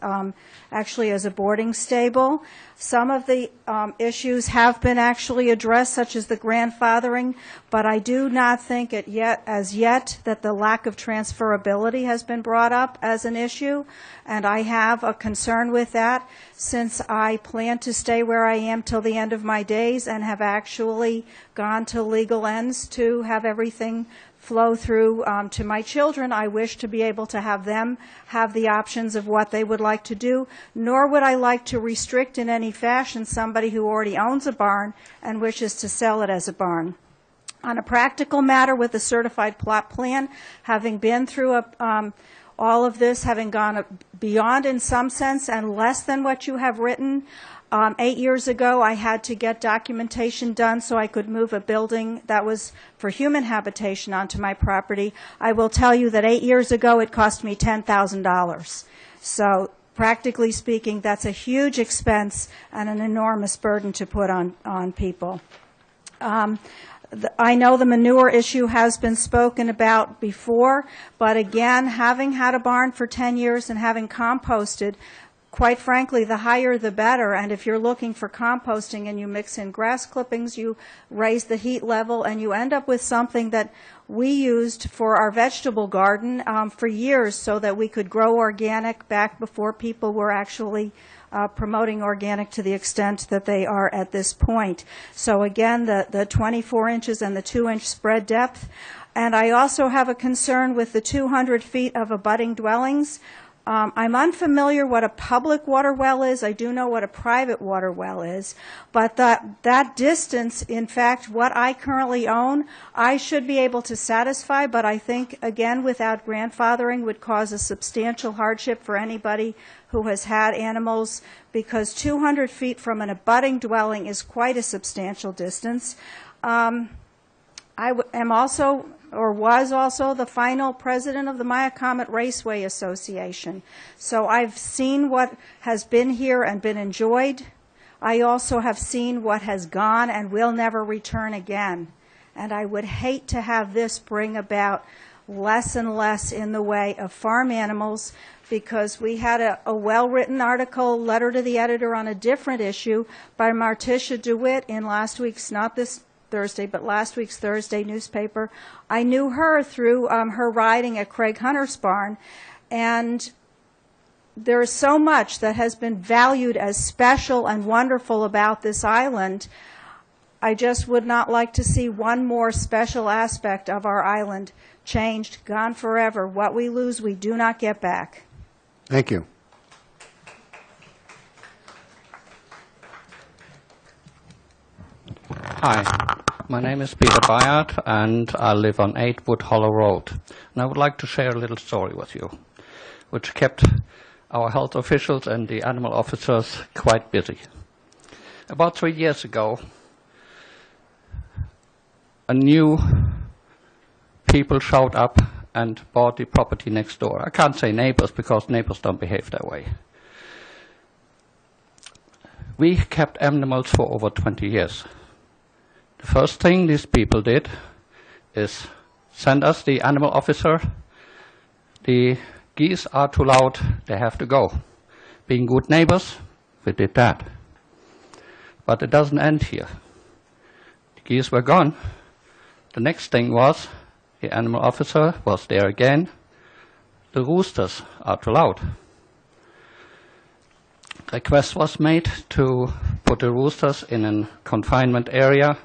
actually as a boarding stable. Some of the issues have been actually addressed, such as the grandfathering, but I do not think it as yet that the lack of transferability has been brought up as an issue, and I have a concern with that since I plan to stay where I am till the end of my days and have actually gone to legal ends to have everything flow through to my children. I wish to be able to have them have the options of what they would like to do, nor would I like to restrict in any fashion somebody who already owns a barn and wishes to sell it as a barn. On a practical matter with a certified plot plan, having been through all of this, having gone beyond in some sense and less than what you have written, 8 years ago, I had to get documentation done so I could move a building that was for human habitation onto my property. I will tell you that 8 years ago, it cost me $10,000. So practically speaking, that's a huge expense and an enormous burden to put on people. I know the manure issue has been spoken about before, but again, having had a barn for 10 years and having composted, quite frankly, the higher the better, and if you're looking for composting and you mix in grass clippings, you raise the heat level, and you end up with something that we used for our vegetable garden for years so that we could grow organic back before people were actually promoting organic to the extent that they are at this point. So again, the 24 inches and the 2-inch spread depth. And I also have a concern with the 200 feet of abutting dwellings. I'm unfamiliar what a public water well is. I do know what a private water well is. But that distance, in fact, what I currently own, I should be able to satisfy, but I think, again, without grandfathering would cause a substantial hardship for anybody who has had animals, because 200 feet from an abutting dwelling is quite a substantial distance. I am also, or was also, the final president of the Mayacamet Raceway Association. So I've seen what has been here and been enjoyed. I also have seen what has gone and will never return again. And I would hate to have this bring about less and less in the way of farm animals, because we had a well-written article, letter to the editor on a different issue by Marticia DeWitt in last week's, not this Thursday, but last week's Thursday newspaper. I knew her through her riding at Craig Hunter's barn, and there is so much that has been valued as special and wonderful about this island. I just would not like to see one more special aspect of our island changed, gone forever. What we lose, we do not get back. Thank you. Hi, my name is Peter Bayard, and I live on 8 Wood Hollow Road. And I would like to share a little story with you, which kept our health officials and the animal officers quite busy. About 3 years ago, a new people showed up and bought the property next door. I can't say neighbors because neighbors don't behave that way. We kept animals for over 20 years. The first thing these people did is send us the animal officer. The geese are too loud, they have to go. Being good neighbors, we did that. But it doesn't end here. The geese were gone. The next thing was, the animal officer was there again. The roosters are too loud. Request was made to put the roosters in a confinement area,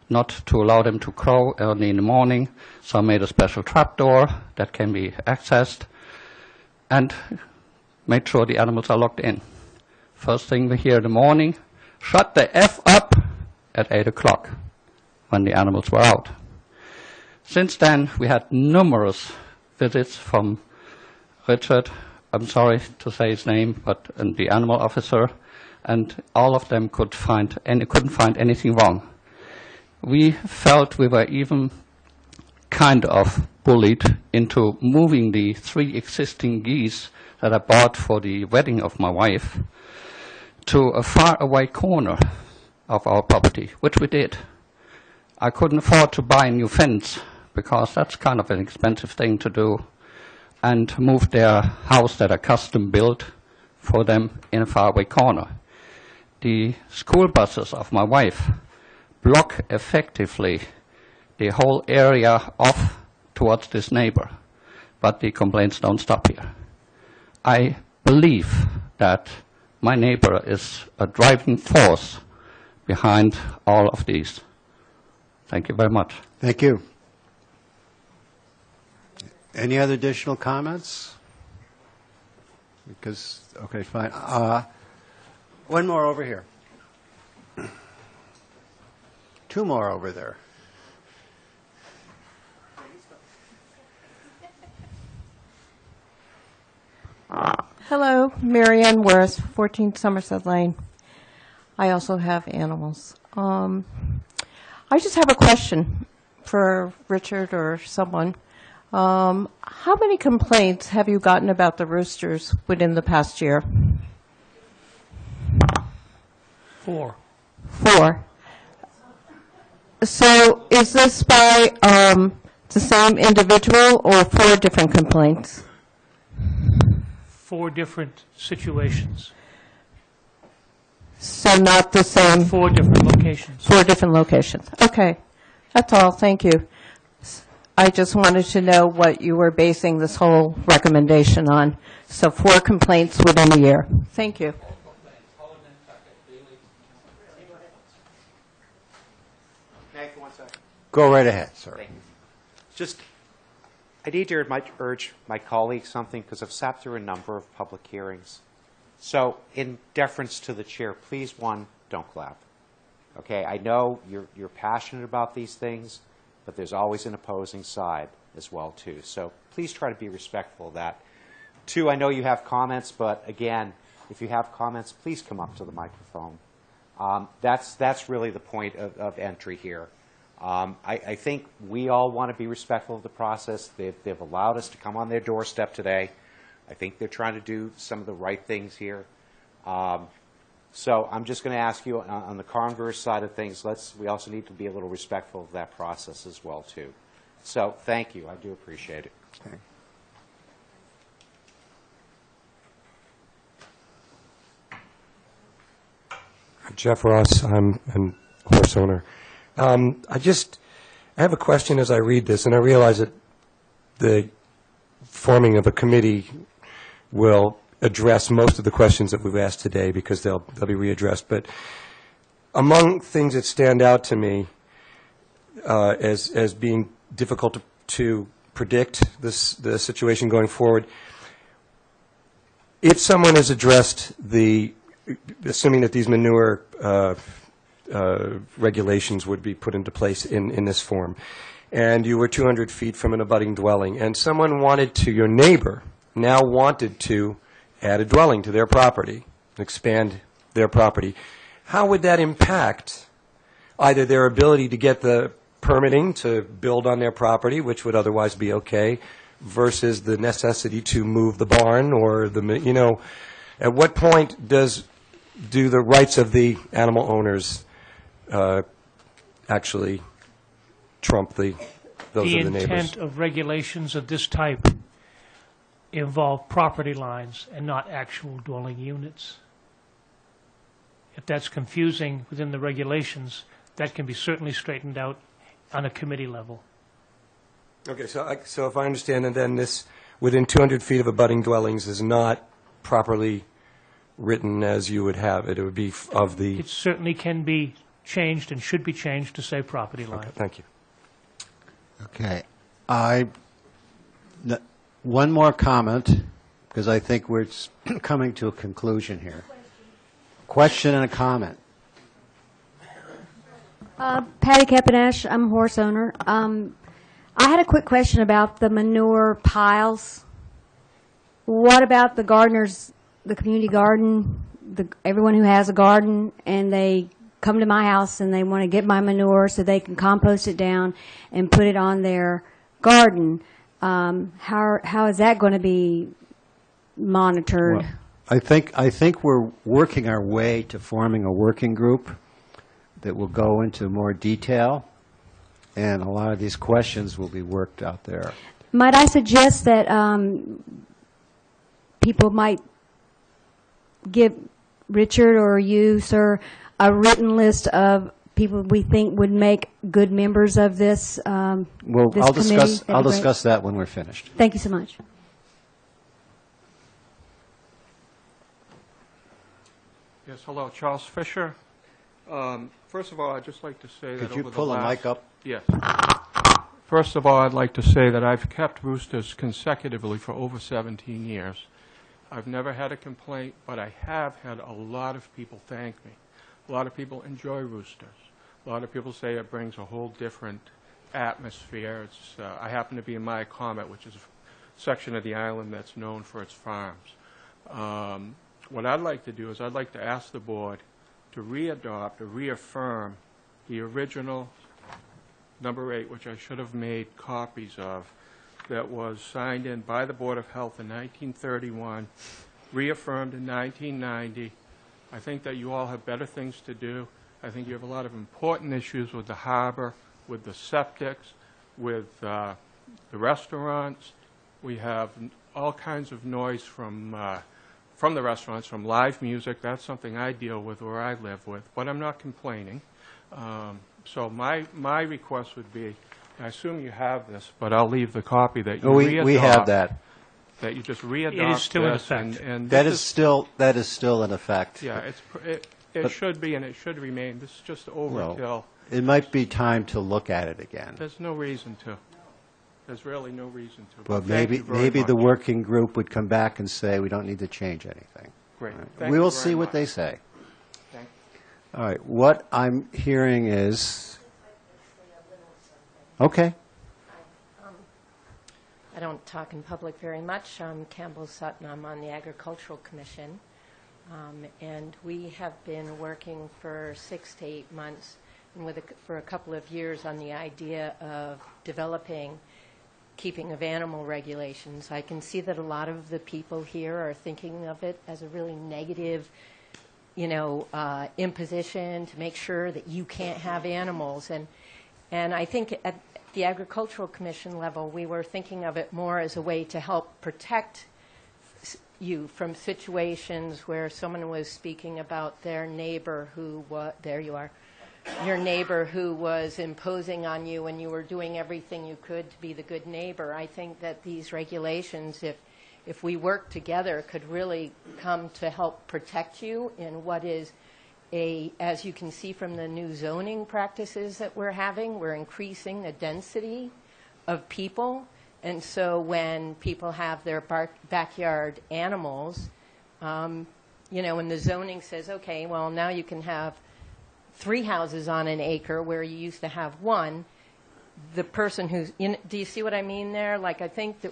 not to allow them to crow early in the morning. So I made a special trapdoor that can be accessed and made sure the animals are locked in. First thing we hear in the morning, shut the F up at 8 o'clock when the animals were out. Since then, we had numerous visits from Richard, I'm sorry to say his name, but the animal officer, and all of them couldn't find anything wrong. We felt we were even kind of bullied into moving the 3 existing geese that I bought for the wedding of my wife to a far away corner of our property, which we did. I couldn't afford to buy a new fence because that's kind of an expensive thing to do, and move their house that are custom built for them in a faraway corner. The school buses of my wife block effectively the whole area off towards this neighbor, but the complaints don't stop here. I believe that my neighbor is a driving force behind all of these. Thank you very much. Thank you. Any other additional comments? Because, okay, fine. One more over here. Two more over there. Hello, Marianne Worth, 14 Somerset Lane. I also have animals. I just have a question for Richard or someone. How many complaints have you gotten about the roosters within the past year? 4. 4. So is this by the same individual or 4 different complaints? 4 different situations. So not the same? 4 different locations. 4 different locations. Okay. That's all. Thank you. I just wanted to know what you were basing this whole recommendation on. So 4 complaints within a year. Thank you. Go right ahead, sir. Just, I need to urge my colleagues something because I've sat through a number of public hearings. So in deference to the chair, please, one, don't clap. Okay, I know you're passionate about these things, but there's always an opposing side as well, too. So please try to be respectful of that. 2, I know you have comments, but again, if you have comments, please come up to the microphone. That's really the point of entry here. I think we all want to be respectful of the process. They've allowed us to come on their doorstep today. I think they're trying to do some of the right things here. So I'm just going to ask you on the converse side of things, we also need to be a little respectful of that process as well, too. So thank you. I do appreciate it. Okay. Jeff Ross, I'm a horse owner. I have a question as I read this, and I realize that the forming of a committee will address most of the questions that we've asked today because they'll be readdressed. But among things that stand out to me as being difficult to predict the situation going forward, if someone has addressed assuming that these manure regulations would be put into place in this form, and you were 200 feet from an abutting dwelling, and someone your neighbor now wanted to add a dwelling to their property, expand their property, how would that impact either their ability to get the permitting to build on their property, which would otherwise be okay, versus the necessity to move the barn or at what point do the rights of the animal owners actually trump those of the neighbors? The intent of regulations of this type involve property lines and not actual dwelling units. If that's confusing within the regulations, that can be certainly straightened out on a committee level. Okay, so if I understand, and then this within 200 feet of abutting dwellings is not properly written as you would have it. It would be of the... It certainly can be changed and should be changed to say property line. Okay, thank you. Okay. One more comment, because I think we're coming to a conclusion here. Question and a comment. Patty Kepinash, I'm a horse owner. I had a quick question about the manure piles. What about the gardeners, the community garden, everyone who has a garden, and they come to my house and they want to get my manure so they can compost it down and put it on their garden? How is that going to be monitored? Well, I think we're working our way to forming a working group. that will go into more detail, and a lot of these questions will be worked out there. Might I suggest that people might give Richard or you, sir, a written list of people we think would make good members of this, Well, this I'll committee? discuss, That'd I'll be great. discuss that when we're finished. Thank you so much. Yes, hello, Charles Fisher. First of all, I'd just like to say that Could you over pull the last- mic up? Yes. First of all, I'd like to say that I've kept roosters consecutively for over 17 years. I've never had a complaint, but I have had a lot of people thank me. A lot of people enjoy roosters. A lot of people say it brings a whole different atmosphere. It's, I happen to be in my Comet, which is a section of the island that's known for its farms. What I'd like to do is I'd like to ask the board to readopt or reaffirm the original number 8, which I should have made copies of, that was signed in by the Board of Health in 1931, reaffirmed in 1990. I think that you all have better things to do. I think you have a lot of important issues with the harbor, with the septics, with the restaurants. We have all kinds of noise from the restaurants, from live music. That's something I deal with where I live with, but I'm not complaining. So my request would be, I assume you have this, but I'll leave the copy that you readopt. We have that. That you just readopt. It is still in this, effect. and That this is still in effect. Yeah, it But- should be and it should remain. This is just overkill. Well, it might be time to look at it again. There's no reason to. There's really no reason to. Well, thank you very maybe the much. working group would come back and say, we don't need to change anything. Great. All right. Thank We you will very see what much. they say. Thank All right, what I'm hearing is, okay. I don't talk in public very much. I'm Campbell Sutton. I'm on the Agricultural Commission. And we have been working for 6 to 8 months and for a couple of years on the idea of developing keeping of animal regulations. I can see that a lot of the people here are thinking of it as a really negative, imposition to make sure that you can't have animals. And I think at the Agricultural Commission level, we were thinking of it more as a way to help protect you from situations where someone was speaking about their neighbor who there you are, your neighbor who was imposing on you and you were doing everything you could to be the good neighbor. I think that these regulations, if we work together, could really come to help protect you in what is as you can see from the new zoning practices that we're having, we're increasing the density of people. And so when people have their backyard animals, and the zoning says, okay, well, now you can have 3 houses on an acre where you used to have 1, the person who's do you see what I mean there? Like, I think that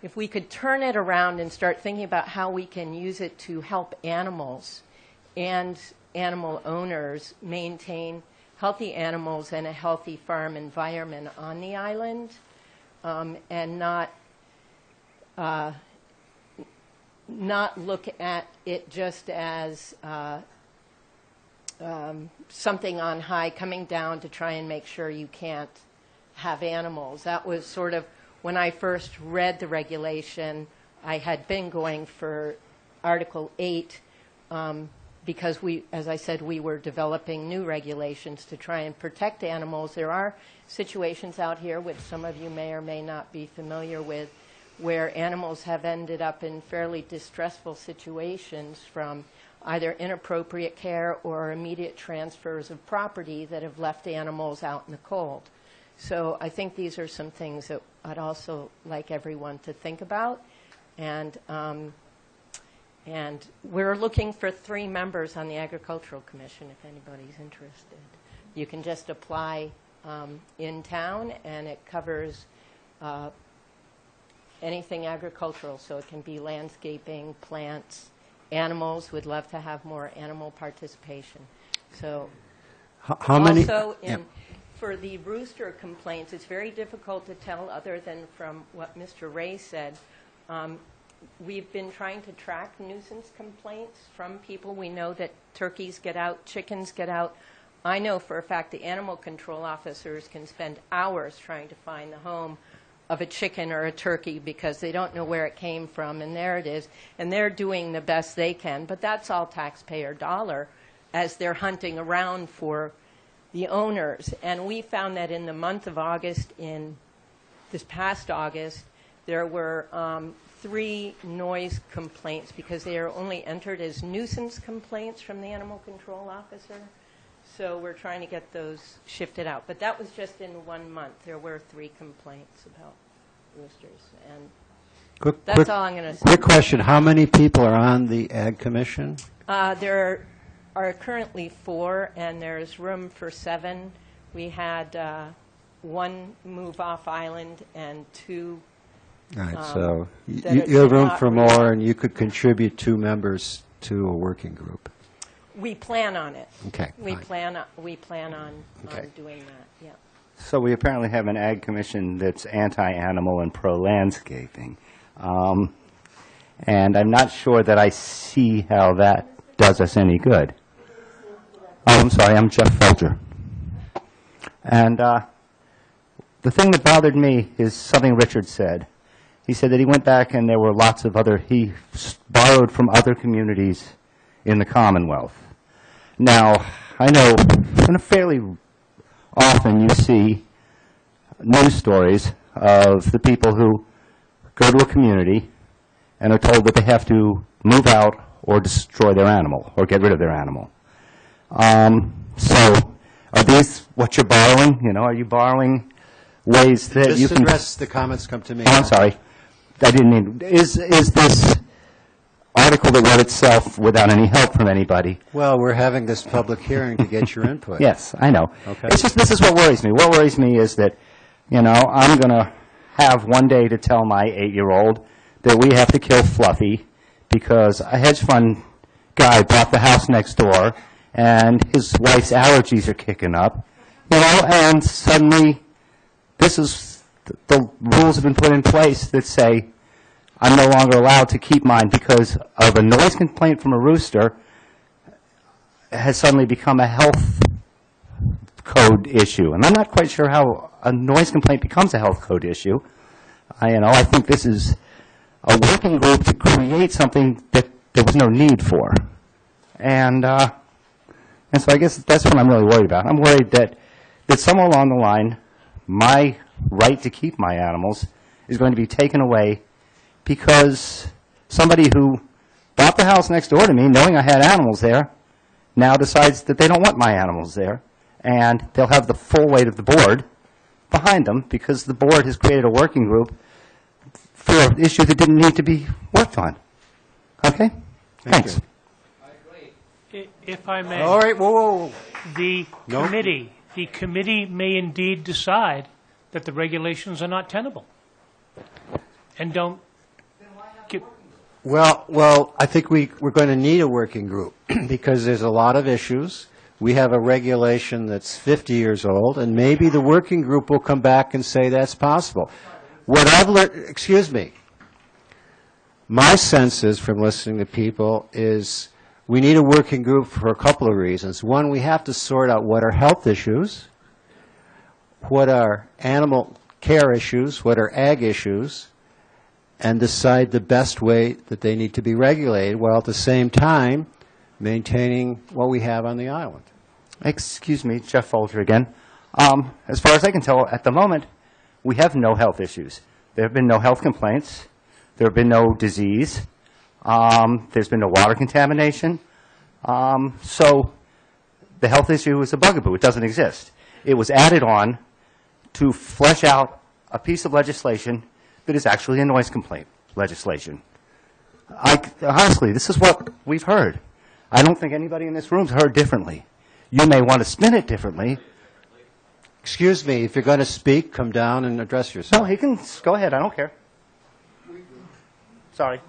if we could turn it around and start thinking about how we can use it to help animals and animal owners maintain healthy animals and a healthy farm environment on the island, and not look at it just as something on high coming down to try and make sure you can't have animals. That was sort of, when I first read the regulation, I had been going for Article 8, because as I said, we were developing new regulations to try and protect animals. There are situations out here, which some of you may or may not be familiar with, where animals have ended up in fairly distressful situations from either inappropriate care or immediate transfers of property that have left animals out in the cold. So I think these are some things that I'd also like everyone to think about. And we're looking for 3 members on the Agricultural Commission, if anybody's interested. You can just apply in town, and it covers anything agricultural. So it can be landscaping, plants, animals. We'd love to have more animal participation. So How many? also, Yeah. for the rooster complaints, it's very difficult to tell, other than from what Mr. Ray said. we've been trying to track nuisance complaints from people. We know that turkeys get out, chickens get out. I know for a fact the animal control officers can spend hours trying to find the home of a chicken or a turkey because they don't know where it came from, and there it is. And they're doing the best they can, but that's all taxpayer dollar as they're hunting around for the owners. And we found that in the month of August, in this past August, there were 3 noise complaints because they are only entered as nuisance complaints from the animal control officer. So we're trying to get those shifted out. But that was just in 1 month. There were 3 complaints about roosters. And that's all I'm going to say. Quick question. How many people are on the Ag Commission? There are currently 4, and there's room for 7. We had 1 move off island and 2. All right, so you have room for more, and you could contribute 2 members to a working group. We plan on it. Okay. We plan on doing that, yeah. So we apparently have an Ag Commission that's anti-animal and pro-landscaping. And I'm not sure that I see how that does us any good. Oh, I'm sorry, I'm Jeff Folger. And the thing that bothered me is something Richard said. He said that he went back and there were lots of he borrowed from other communities in the Commonwealth. Now, I know fairly often you see news stories of the people who go to a community and are told that they have to move out or destroy their animal or get rid of their animal. So are these what you're borrowing? You know, are you borrowing ways that you can... address the comments come to me. Oh, I'm sorry. I didn't mean... Is this article that wrote itself without any help from anybody? Well, we're having this public hearing to get your input. Yes, I know. Okay. It's just this is what worries me. What worries me is that, you know, I'm going to have one day to tell my 8-year-old that we have to kill Fluffy because a hedge fund guy bought the house next door and his wife's allergies are kicking up, you know, and suddenly this is, the rules have been put in place that say I'm no longer allowed to keep mine because of a noise complaint from a rooster has suddenly become a health code issue. And I'm not quite sure how a noise complaint becomes a health code issue. I think this is a working group to create something that there was no need for. And so I guess that's what I'm really worried about. I'm worried that somewhere along the line, my right to keep my animals is going to be taken away because somebody who bought the house next door to me, knowing I had animals there, now decides that they don't want my animals there. And they'll have the full weight of the board behind them because the board has created a working group for an issue that didn't need to be worked on. Okay? Thanks. If I may. All right, whoa. The committee may indeed decide that the regulations are not tenable and don't get... Well, I think we're going to need a working group because there's a lot of issues. We have a regulation that's 50 years old, and maybe the working group will come back and say that's possible. What I've learned, excuse me, my sense is from listening to people is we need a working group for a couple of reasons. One, we have to sort out what are health issues, what are animal care issues, what are ag issues, and decide the best way that they need to be regulated, while at the same time maintaining what we have on the island. Excuse me, Jeff Folger again. As far as I can tell, at the moment, we have no health issues. There have been no health complaints. There have been no disease. There's been no water contamination. So the health issue is a bugaboo. It doesn't exist. It was added on to flesh out a piece of legislation that is actually a noise complaint legislation. Honestly, this is what we've heard. I don't think anybody in this room's heard differently. You may want to spin it differently. Excuse me, if you're going to speak, come down and address yourself. No, he can go ahead. I don't care. Sorry.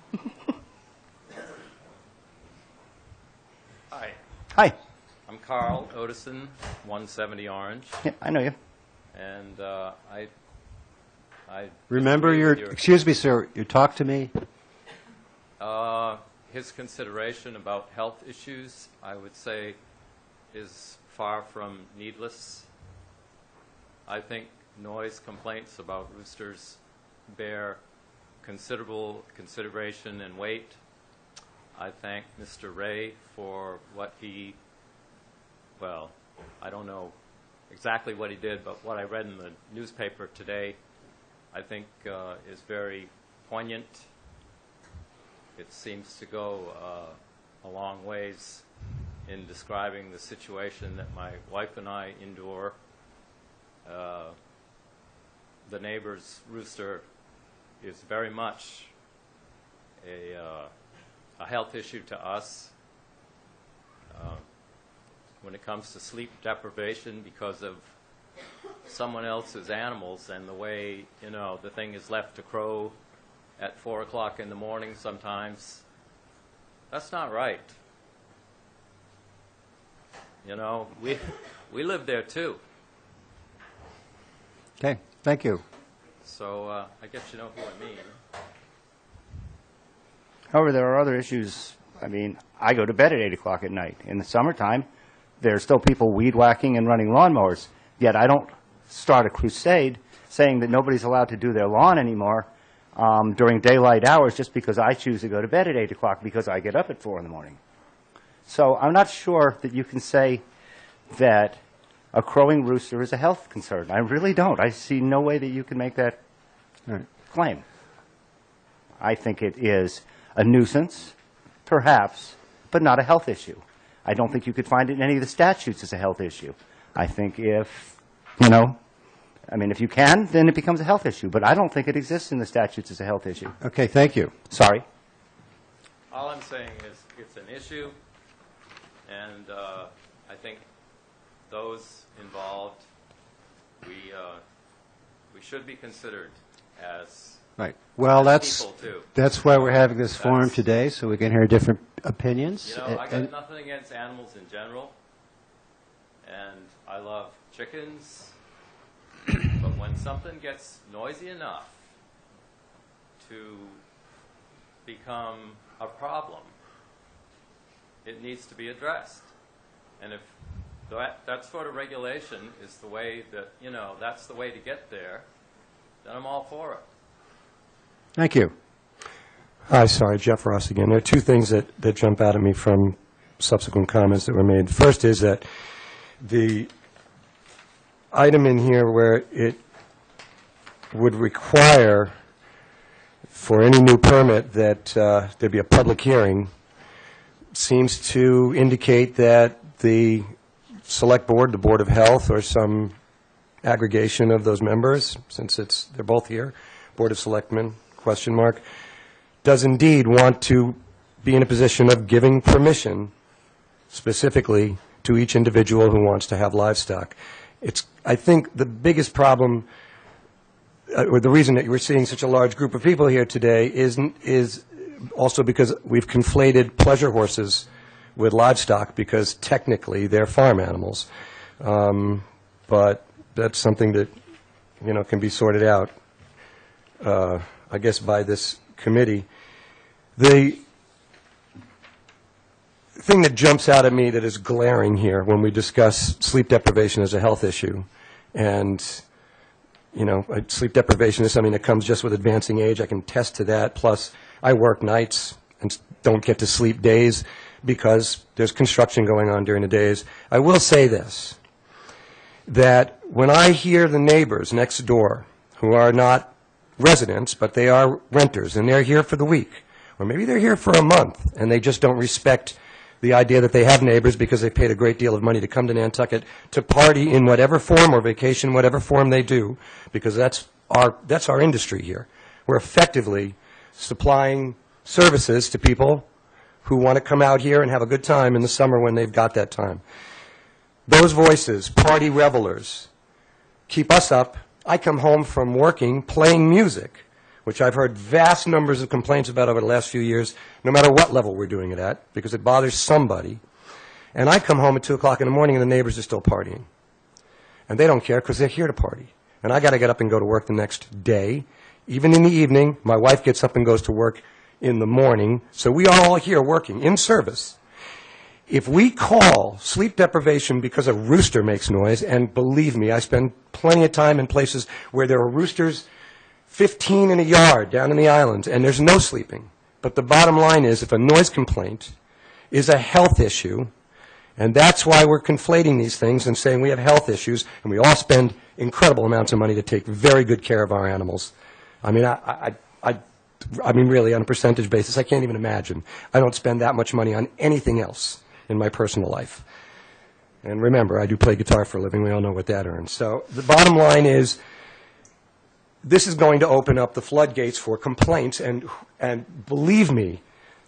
Hi. Hi. I'm Carl Odison, 170 Orange. Yeah, I know you. And I Remember excuse me, sir, you talk to me. His consideration about health issues, I would say, is far from needless. I think noise complaints about roosters bear considerable consideration and weight. I thank Mr. Ray for what he, well, I don't know exactly what he did, but what I read in the newspaper today, I think is very poignant. It seems to go a long ways in describing the situation that my wife and I endure. The neighbor's rooster is very much a health issue to us. When it comes to sleep deprivation because of someone else's animals and the way, you know, the thing is left to crow at 4 o'clock in the morning sometimes, that's not right. You know, we live there too. Okay, thank you. So I guess you know who I mean. However, there are other issues. I mean, I go to bed at 8 o'clock at night. In the summertime, there are still people weed whacking and running lawnmowers. Yet I don't start a crusade saying that nobody's allowed to do their lawn anymore during daylight hours just because I choose to go to bed at 8 o'clock because I get up at 4 in the morning. So I'm not sure that you can say that a crowing rooster is a health concern. I really don't. I see no way that you can make that claim. I think it is a nuisance, perhaps, but not a health issue. I don't think you could find it in any of the statutes as a health issue. I think if, you know, I mean, if you can, then it becomes a health issue. But I don't think it exists in the statutes as a health issue. Okay, thank you. Sorry. All I'm saying is it's an issue, and I think those involved, we should be considered as Right. Well, that's people too. that's why we're having this forum today, so we can hear different opinions. You know, I got nothing against animals in general, and I love chickens, but when something gets noisy enough to become a problem, it needs to be addressed. And if that sort of regulation is the way that, you know, that's the way to get there, then I'm all for it. Thank you. Hi, sorry, Jeff Ross again. There are two things that jump out at me from subsequent comments that were made. First is that the item in here where it would require for any new permit that there be a public hearing seems to indicate that the select board, the Board of Health, or some aggregation of those members, since they're both here, Board of Selectmen, ? Does indeed want to be in a position of giving permission specifically to each individual who wants to have livestock. I think the biggest problem, or the reason that we're seeing such a large group of people here today is also because we've conflated pleasure horses with livestock because technically they're farm animals. But that's something that, you know, can be sorted out, I guess, by this committee. The thing that jumps out at me that is glaring here when we discuss sleep deprivation as a health issue, and, you know, sleep deprivation is something that comes just with advancing age. I can attest to that. Plus, I work nights and don't get to sleep days because there's construction going on during the days. I will say this, that when I hear the neighbors next door who are not residents, but they are renters, and they're here for the week, or maybe they're here for a month, and they just don't respect the idea that they have neighbors because they paid a great deal of money to come to Nantucket to party in whatever form or vacation, whatever form they do, because that's our industry here. We're effectively supplying services to people who want to come out here and have a good time in the summer when they've got that time. Those voices, party revelers, keep us up. I come home from working playing music, which I've heard vast numbers of complaints about over the last few years, no matter what level we're doing it at, because it bothers somebody. And I come home at 2 o'clock in the morning and the neighbors are still partying. And they don't care because they're here to party. And I got to get up and go to work the next day. Even in the evening, my wife gets up and goes to work in the morning, so we are all here working in service. If we call sleep deprivation because a rooster makes noise, and believe me, I spend plenty of time in places where there are roosters 15 in a yard down in the islands, and there's no sleeping. But the bottom line is, if a noise complaint is a health issue, and that's why we're conflating these things and saying we have health issues, and we all spend incredible amounts of money to take very good care of our animals. I mean, I mean, really, on a percentage basis, I can't even imagine. I don't spend that much money on anything else in my personal life. And remember, I do play guitar for a living. We all know what that earns. So the bottom line is, this is going to open up the floodgates for complaints, and believe me,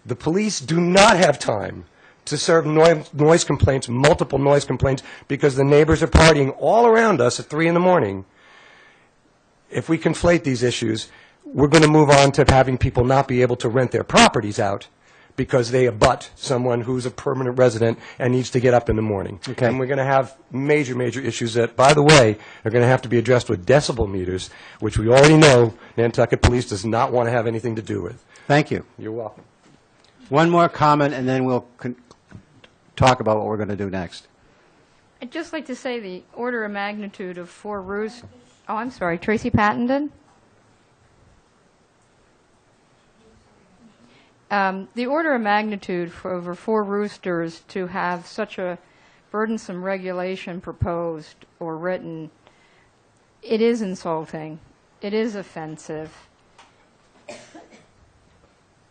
the police do not have time to serve noise complaints, multiple noise complaints, because the neighbors are partying all around us at 3 in the morning. If we conflate these issues, we're going to move on to having people not be able to rent their properties out because they abut someone who's a permanent resident and needs to get up in the morning. Okay. And we're going to have major, major issues that, by the way, are going to have to be addressed with decibel meters, which we already know Nantucket Police does not want to have anything to do with. Thank you. You're welcome. One more comment, and then we'll talk about what we're going to do next. I'd just like to say the order of magnitude of 4 roosters. Oh, I'm sorry, Tracy Pattenden? The order of magnitude for over 4 roosters to have such a burdensome regulation proposed or written, it is insulting. It is offensive.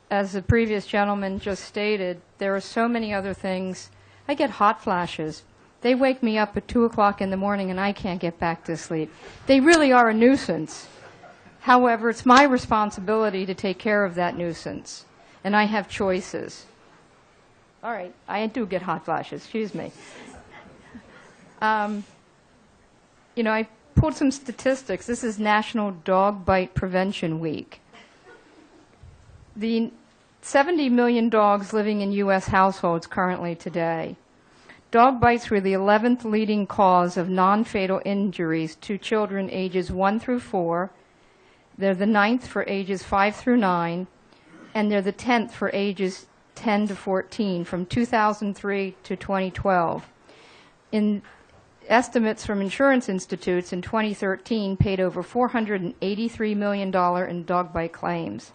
As the previous gentleman just stated, there are so many other things. I get hot flashes. They wake me up at 2 o'clock in the morning and I can't get back to sleep. They really are a nuisance. However, it's my responsibility to take care of that nuisance. And I have choices. All right, I do get hot flashes, excuse me. You know, I pulled some statistics. This is National Dog Bite Prevention Week. The 70 million dogs living in U.S. households currently today. Dog bites were the 11th leading cause of non-fatal injuries to children ages 1 through 4. They're the 9th for ages 5 through 9. And they're the 10th for ages 10 to 14 from 2003 to 2012. In estimates from insurance institutes in 2013 paid over $483 million in dog bite claims.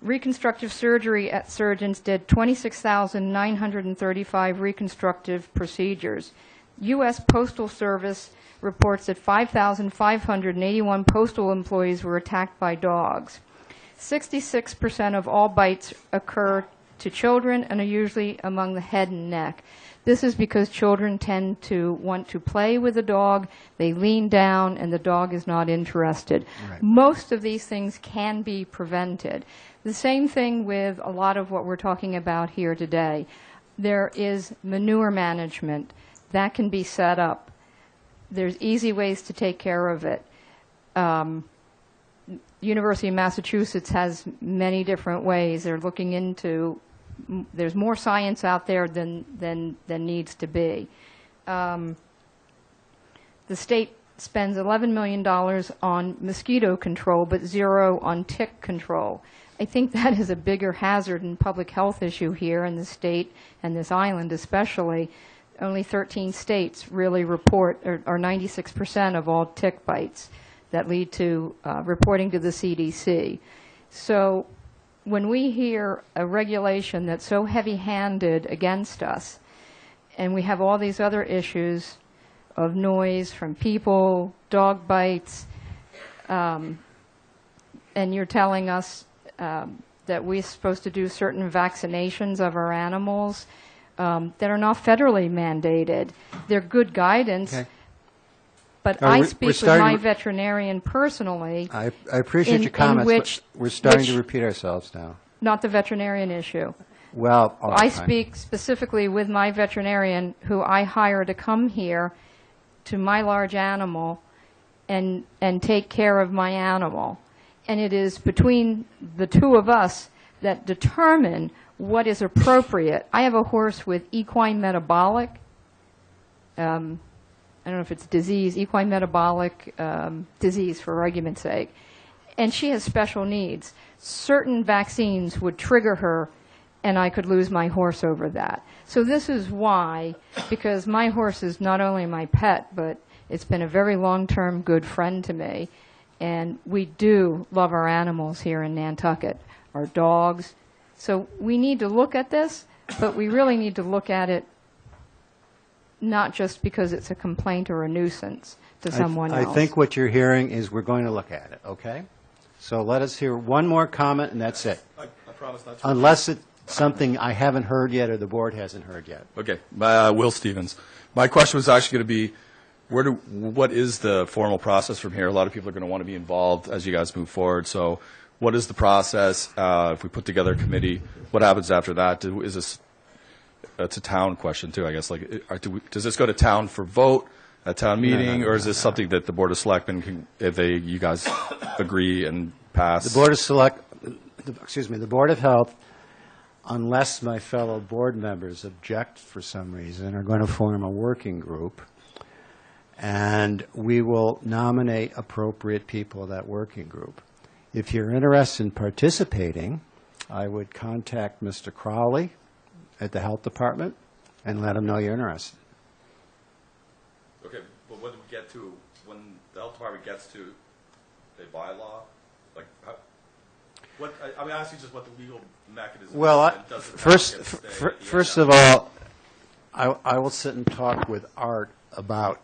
Reconstructive surgery surgeons did 26,935 reconstructive procedures. U.S. Postal Service reports that 5,581 postal employees were attacked by dogs. 66% of all bites occur to children and are usually among the head and neck. This is because children tend to want to play with the dog, they lean down, and the dog is not interested. Right. Most of these things can be prevented. The same thing with a lot of what we're talking about here today. There is manure management. That can be set up. There's easy ways to take care of it. University of Massachusetts has many different ways. They're looking into, there's more science out there than needs to be. The state spends $11 million on mosquito control, but zero on tick control. I think that is a bigger hazard and public health issue here in the state and this island especially. Only 13 states really report, or 96% of all tick bites that lead to reporting to the CDC. So when we hear a regulation that's so heavy-handed against us, and we have all these other issues of noise from people, dog bites, and you're telling us that we're supposed to do certain vaccinations of our animals that are not federally mandated. They're good guidance. Okay. But I speak with my veterinarian personally. I appreciate your comments, but we're starting to repeat ourselves now. Not the veterinarian issue. Well, all right, I speak specifically with my veterinarian who I hire to come here to my large animal and take care of my animal. And it is between the two of us that determine what is appropriate. I have a horse with equine metabolic I don't know if it's disease, equine metabolic disease for argument's sake. and she has special needs. Certain vaccines would trigger her, and I could lose my horse over that. So this is why, because my horse is not only my pet, but it's been a very long-term good friend to me, and we do love our animals here in Nantucket, our dogs. So we need to look at this, but we really need to look at it not just because it's a complaint or a nuisance to someone else. I think what you're hearing is we're going to look at it, okay? So let us hear one more comment, and that's it. I promise not to. Unless it's something I haven't heard yet or the board hasn't heard yet. Okay. Will Stevens. My question was actually going to be, what is the formal process from here? A lot of people are going to want to be involved as you guys move forward. So what is the process? If we put together a committee, what happens after that? Is this, it's a town question too, I guess. Like, does this go to town for vote at town meeting, or is this something that the Board of Selectmen can, if you guys agree and pass? The Board of the Board of Health, unless my fellow board members object for some reason, are going to form a working group, and we will nominate appropriate people of that working group. If you're interested in participating, I would contact Mr. Crowley at the Health Department and let him know you're interested. Okay, but when the Health Department gets to a bylaw, like, I'm asking just what the legal mechanism Well, is. first of all, I will sit and talk with Art about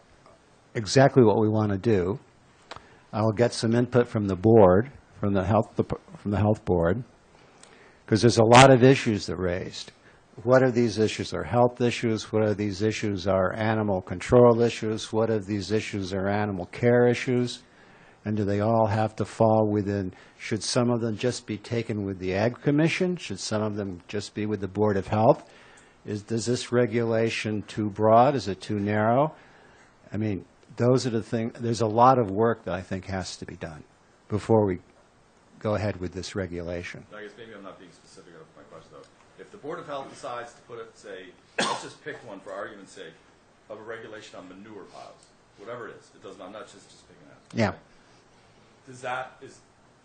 exactly what we want to do. I will get some input from the board, from the health board, because there's a lot of issues that raised. What of these issues are health issues? What of these issues are animal control issues? What of these issues are animal care issues? And do they all have to fall within, should some of them just be taken with the Ag Commission? Should some of them just be with the Board of Health? Does this regulation too broad? Is it too narrow? I mean, those are the things, there's a lot of work that I think has to be done before we go ahead with this regulation. I guess maybe I'm not being specific of my question, though. If the Board of Health decides to put it, say, let's just pick one for argument's sake, of a regulation on manure piles, whatever it is, I'm not just picking that. Yeah. Okay.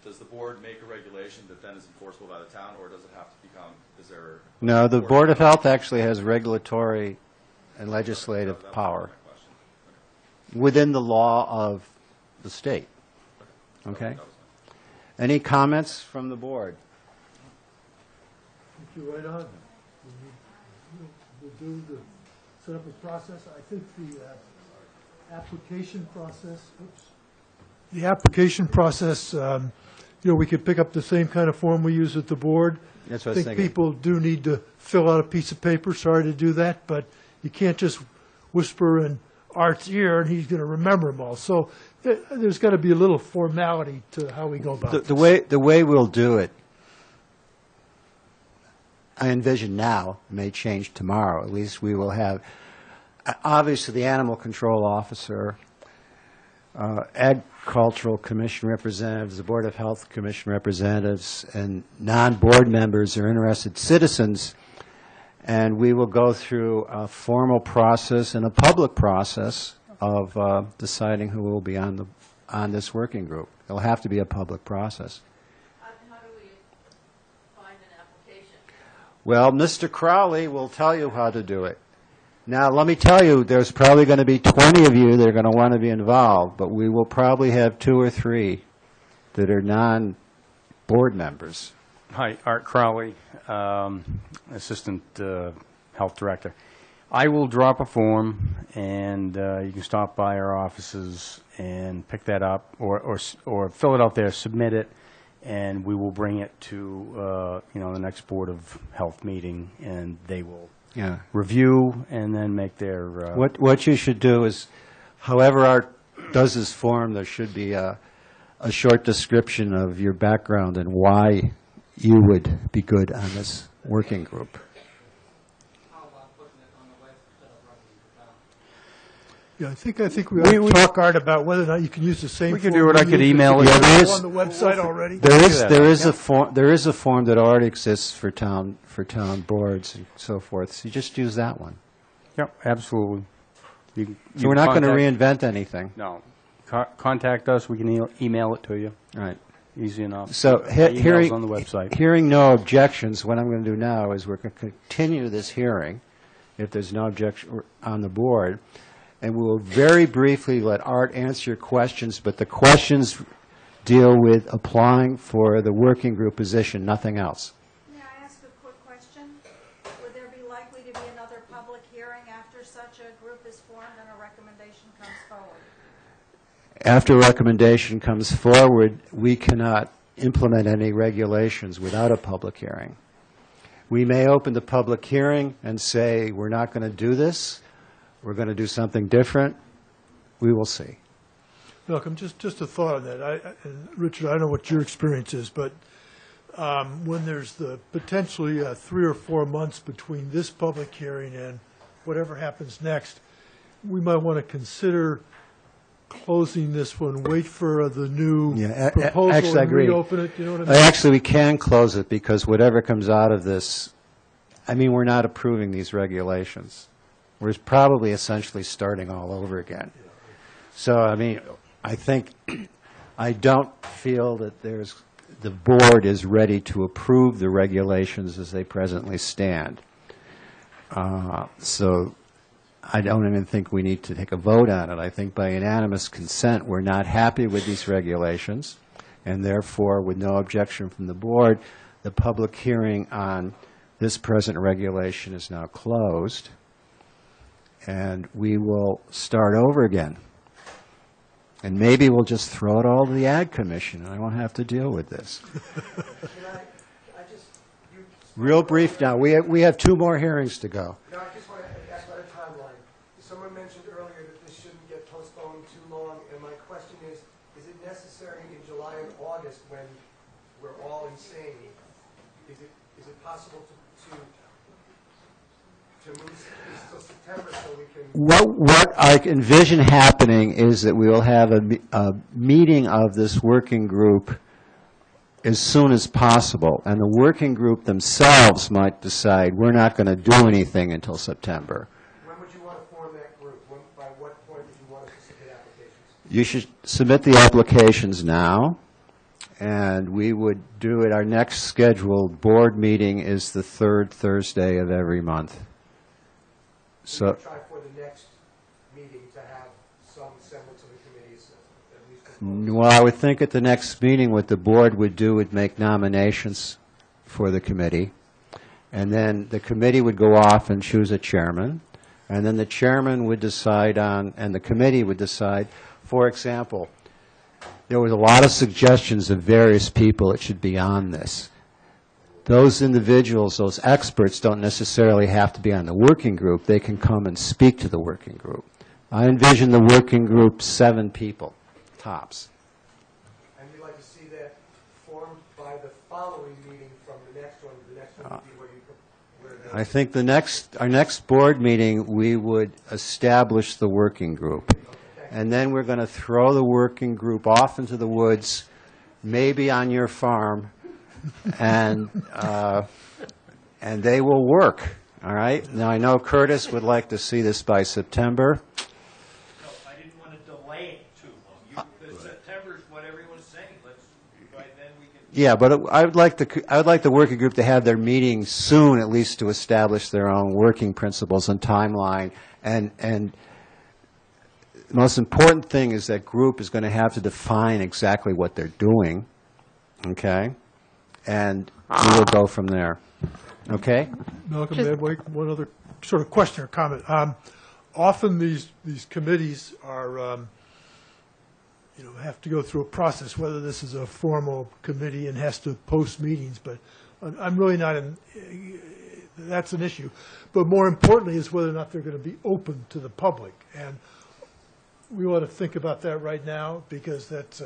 Does the board make a regulation that then is enforceable by the town, or does it have to become, is there? No, the Board of Health actually has regulatory and legislative power within the law of the state. Okay? Any comments from the board? Thank you. Right on. We'll do the set up a process. I think the application process, the application process, we could pick up the same kind of form we use at the board. That's what I was think thinking. people do need to fill out a piece of paper. Sorry to do that, but you can't just whisper in Art's ear and he's going to remember them all. So there's got to be a little formality to how we go about this. The way we'll do it, I envision now, may change tomorrow. At least we will have, obviously, the animal control officer, Agricultural Commission representatives, the Board of Health Commission representatives, and non-board members or interested citizens, and we will go through a formal process and a public process of deciding who will be on this working group. It'll have to be a public process. How do we find an application? Well, Mr. Crowley will tell you how to do it. Now, let me tell you, there's probably going to be 20 of you that are going to want to be involved, but we will probably have 2 or 3 that are non-board members. Hi, Art Crowley, Assistant Health Director. I will drop a form, and you can stop by our offices and pick that up, or fill it out there, submit it, and we will bring it to the next Board of Health meeting, and they will review and then make their. What you should do is, however Art does this form, there should be a short description of your background and why you would be good on this working group. Yeah, I think we ought to talk, Art, about whether or not you can use the same. We could do it. I could email it. On the website already. There is a form that already exists for town boards and so forth. So you just use that one. Yep, absolutely. So we're not going to reinvent anything. No. Contact us. We can email it to you. All right. Easy enough. So My email's hearing, on the website. hearing no objections, what I'm going to do now is we're going to continue this hearing, if there's no objection on the board, and we will very briefly let Art answer your questions, but the questions deal with applying for the working group position, nothing else. May I ask a quick question? Would there be likely to be another public hearing after such a group is formed and a recommendation comes forward? After a recommendation comes forward, we cannot implement any regulations without a public hearing. We may open the public hearing and say, we're not going to do this, we're going to do something different. We will see. Malcolm, just a thought on that. And Richard, I don't know what your experience is, but when there's the potentially 3 or 4 months between this public hearing and whatever happens next, we might want to consider closing this one, wait for the new proposal Actually, I and agree. reopen it, you know what I mean? Actually, we can close it because whatever comes out of this, I mean, we're not approving these regulations. We're probably essentially starting all over again. So, I mean, I think, I don't feel that the board is ready to approve the regulations as they presently stand. So I don't even think we need to take a vote on it. I think by unanimous consent, we're not happy with these regulations, and therefore, with no objection from the board, the public hearing on this present regulation is now closed, and we will start over again. And maybe we'll just throw it all to the Ag Commission, and I won't have to deal with this. Real brief now. We have 2 more hearings to go. No, I just want to ask about a timeline. Someone mentioned earlier that this shouldn't get postponed too long, and my question is it necessary in July and August when we're all insane? Is it possible to move this till September so we can... What I envision happening is that we will have a meeting of this working group as soon as possible, and the working group themselves might decide we're not going to do anything until September. When would you want to form that group? By what point would you want us to submit applications? You should submit the applications now, and we would do it. Our next scheduled board meeting is the 3rd Thursday of every month. So Try for the next meeting to have some semblance of the committees, at least. well, I would think at the next meeting what the board would do would make nominations for the committee, and then the committee would go off and choose a chairman, and then the chairman would decide on, and the committee would decide. For example, there was a lot of suggestions of various people that should be on this. Those individuals, those experts, don't necessarily have to be on the working group. They can come and speak to the working group. I envision the working group 7 people, tops. And you'd like to see that formed by the following meeting from the next one. The next one would be where the... I think our next board meeting, we would establish the working group. And then we're going to throw the working group off into the woods, maybe on your farm, and they will work, all right? Now, I know Curtis would like to see this by September. No, I didn't want to delay it too long. September is what everyone's saying. By then we can... Yeah, but I would like the working group to have their meeting soon, at least to establish their own working principles and timeline. And the most important thing is that group is going to have to define exactly what they're doing, okay? And we will go from there. Okay? Malcolm, may I make one other sort of question or comment? Often these committees are, have to go through a process, whether this is a formal committee and has to post meetings, but I'm really not in, that's an issue. But more importantly is whether or not they're going to be open to the public. And we ought to think about that right now, because that's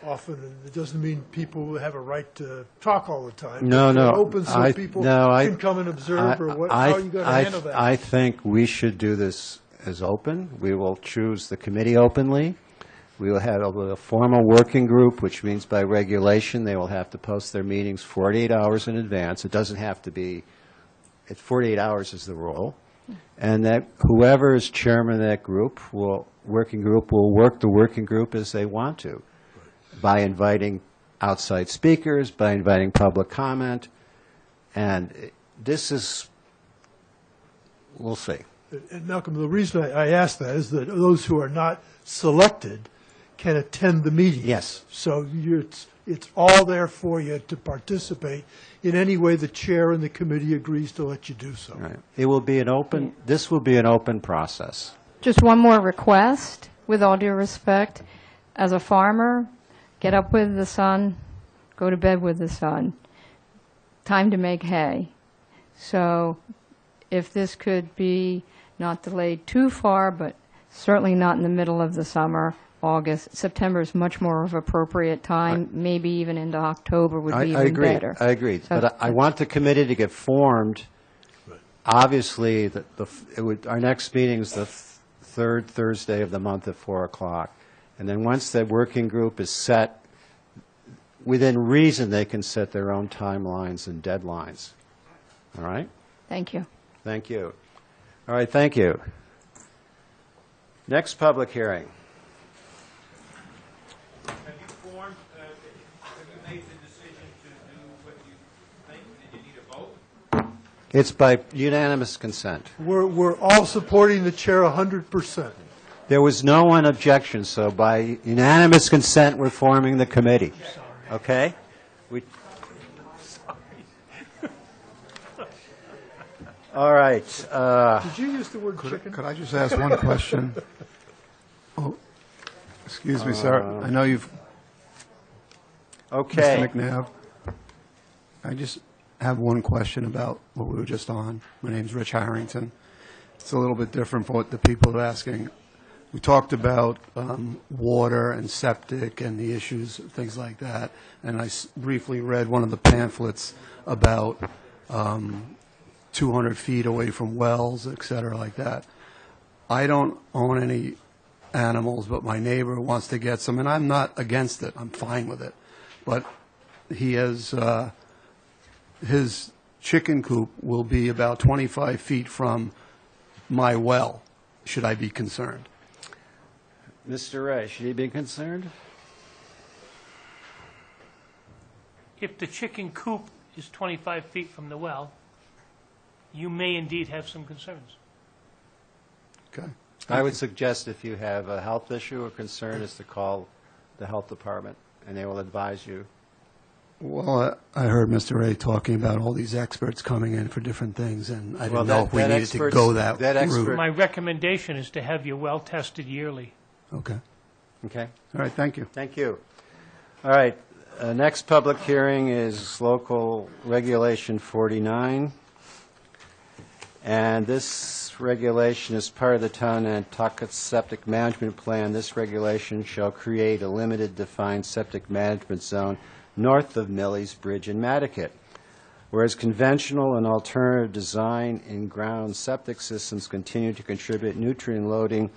often, it doesn't mean people have a right to talk all the time. No. Open so people can come and observe, or how are you going to handle that? I think we should do this as open. We will choose the committee openly. We will have a formal working group, which means by regulation they will have to post their meetings 48 hours in advance. It doesn't have to be, 48 hours is the rule. And that whoever is chairman of that group working group will work the working group as they want to, by inviting outside speakers, by inviting public comment, and this is, we'll see. And Malcolm, the reason I ask that is that those who are not selected can attend the meeting. Yes. So it's all there for you to participate in any way the chair and the committee agrees to let you do so. Right. It will be an open, this will be an open process. Just one more request, with all due respect. As a farmer, get up with the sun, go to bed with the sun. Time to make hay. So if this could be not delayed too far, but certainly not in the middle of the summer, August, September is much more of appropriate time, maybe even into October would be even better. I agree. So But I want the committee to get formed. Obviously, our next meeting is the third Thursday of the month at 4 o'clock. And then once that working group is set, within reason, they can set their own timelines and deadlines. All right? Thank you. Thank you. All right, thank you. Next public hearing. Have you made the decision to do what you think? Did you need a vote? It's by unanimous consent. We're all supporting the chair 100%. There was no one objection, so by unanimous consent, we're forming the committee. Okay? All right. Did you use the word chicken? Could I just ask one question? Oh, excuse me, sir. I know you've... Okay. Mr. McNabb, I just have one question about what we were just on. My name's Rich Harrington. It's a little bit different from what the people are asking. We talked about water and septic and the issues, things like that, and I briefly read one of the pamphlets about 200 feet away from wells, et cetera, like that. I don't own any animals, but my neighbor wants to get some, and I'm not against it. I'm fine with it. But he has, his chicken coop will be about 25 feet from my well. Should I be concerned? Mr. Ray, should you be concerned? If the chicken coop is 25 feet from the well, you may indeed have some concerns. Okay. I would suggest if you have a health issue or concern is to call the health department, and they will advise you. Well, I heard Mr. Ray talking about all these experts coming in for different things, and I didn't know if we needed to go that route. My recommendation is to have your well tested yearly. Okay. Okay. All right, thank you. Thank you. All right, next public hearing is local regulation 49. And this regulation is part of the town of Nantucket septic management plan. This regulation shall create a limited defined septic management zone north of Millie's Bridge in Nantucket. Whereas conventional and alternative design in ground septic systems continue to contribute nutrient loading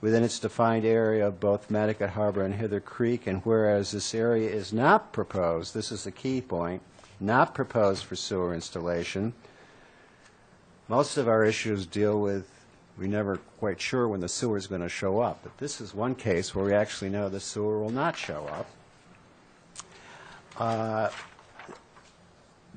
within its defined area of both Nantucket Harbor and Hither Creek, and whereas this area is not proposed, this is the key point, not proposed for sewer installation. Most of our issues deal with, we're never quite sure when the sewer is going to show up, but this is one case where we actually know the sewer will not show up.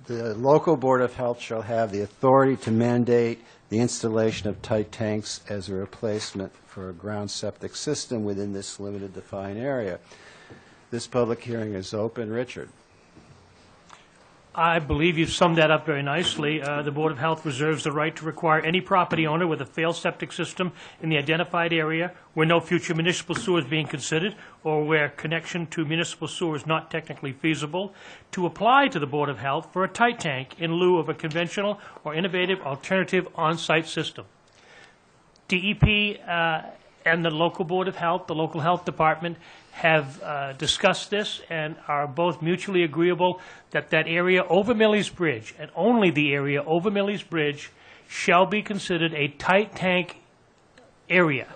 The local Board of Health shall have the authority to mandate the installation of tight tanks as a replacement for a ground septic system within this limited defined area. This public hearing is open. Richard. I believe you've summed that up very nicely. The Board of Health reserves the right to require any property owner with a failed septic system in the identified area where no future municipal sewer is being considered or where connection to municipal sewer is not technically feasible to apply to the Board of Health for a tight tank in lieu of a conventional or innovative alternative on-site system. DEP and the local Board of Health, the local health department, have discussed this and are both mutually agreeable that that area over Millie's Bridge, and only the area over Millie's Bridge, shall be considered a tight tank area.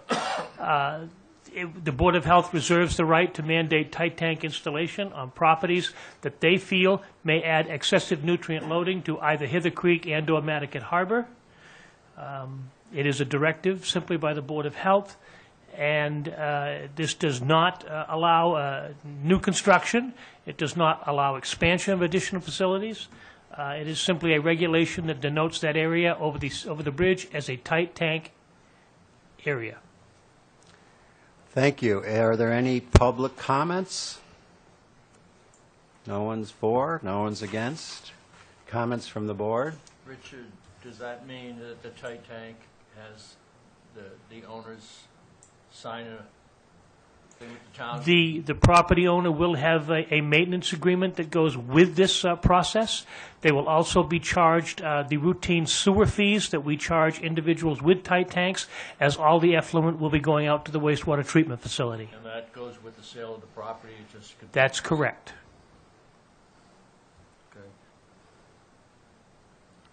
The Board of Health reserves the right to mandate tight tank installation on properties that they feel may add excessive nutrient loading to either Hither Creek and or Nantucket Harbor. It is a directive simply by the Board of Health, And this does not allow new construction. It does not allow expansion of additional facilities. It is simply a regulation that denotes that area over the bridge as a tight tank area. Thank you. Are there any public comments? No one's for, no one's against. Comments from the board? Richard, does that mean that the tight tank has the owners sign a thing with the town? The property owner will have a maintenance agreement that goes with this process. They will also be charged the routine sewer fees that we charge individuals with tight tanks, as all the effluent will be going out to the wastewater treatment facility. And that goes with the sale of the property? That's correct.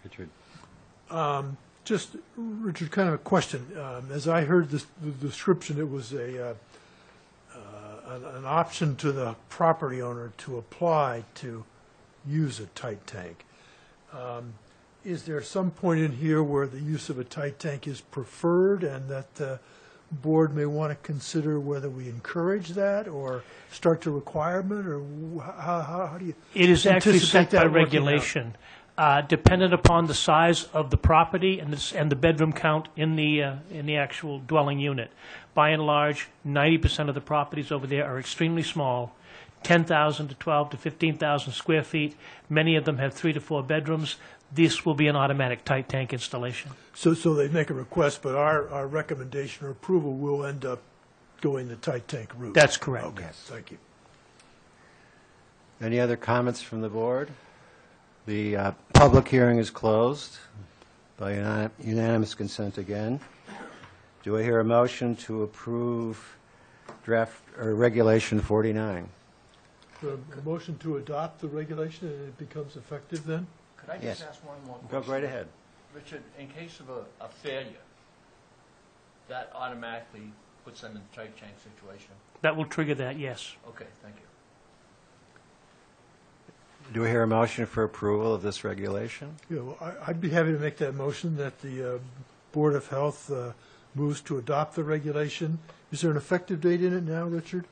Richard. Just, Richard, kind of a question. As I heard the description, it was an option to the property owner to apply to use a tight tank. Is there some point in here where the use of a tight tank is preferred and that the board may want to consider whether we encourage that or start the requirement, or how do you It is actually anticipate set by that working out? regulation, dependent upon the size of the property and the bedroom count in the actual dwelling unit. By and large, 90% of the properties over there are extremely small, 10,000 to 12 to 15,000 square feet. Many of them have 3 to 4 bedrooms. This will be an automatic tight tank installation. So they make a request, but our recommendation or approval will end up going the tight tank route? That's correct. Okay, thank you. Any other comments from the board? The public hearing is closed by unanimous consent again. Do I hear a motion to approve draft or regulation 49? A motion to adopt the regulation and it becomes effective then? Could I Yes. just ask one more Go question? right ahead. Richard, in case of a failure, that automatically puts them in the tight tank situation? That will trigger that, yes. Okay, thank you. Do I hear a motion for approval of this regulation? Yeah, well, I'd be happy to make that motion that the Board of Health moves to adopt the regulation. Is there an effective date in it now, Richard?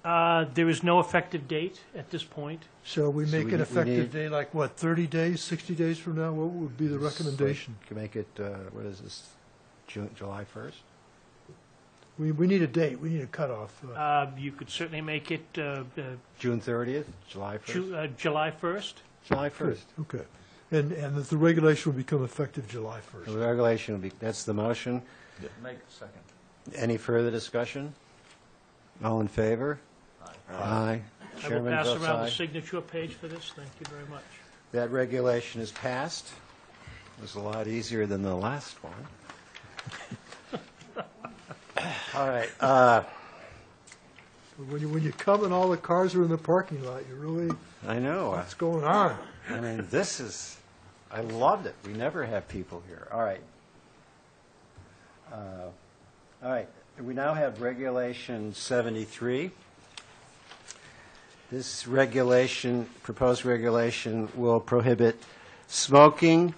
There is no effective date at this point. Shall we So make we an need- effective date like, what, 30 days, 60 days from now? What would be the recommendation? Can make it, what is this, July 1st? We need a date, we need a cutoff. You could certainly make it June 30th, July 1st? July 1st. July 1st. Okay. And that the regulation will become effective July 1st. The regulation will be, that's the motion. Make a second. Any further discussion? All in favor? Aye. I will Chairman pass votes around aye. the signature page for this. Thank you very much. That regulation is passed. It was a lot easier than the last one. All right. When you come and all the cars are in the parking lot, you really, I know. what's going on? I mean, I loved it. We never have people here. All right. All right. We now have Regulation 73. This regulation, proposed regulation, will prohibit smoking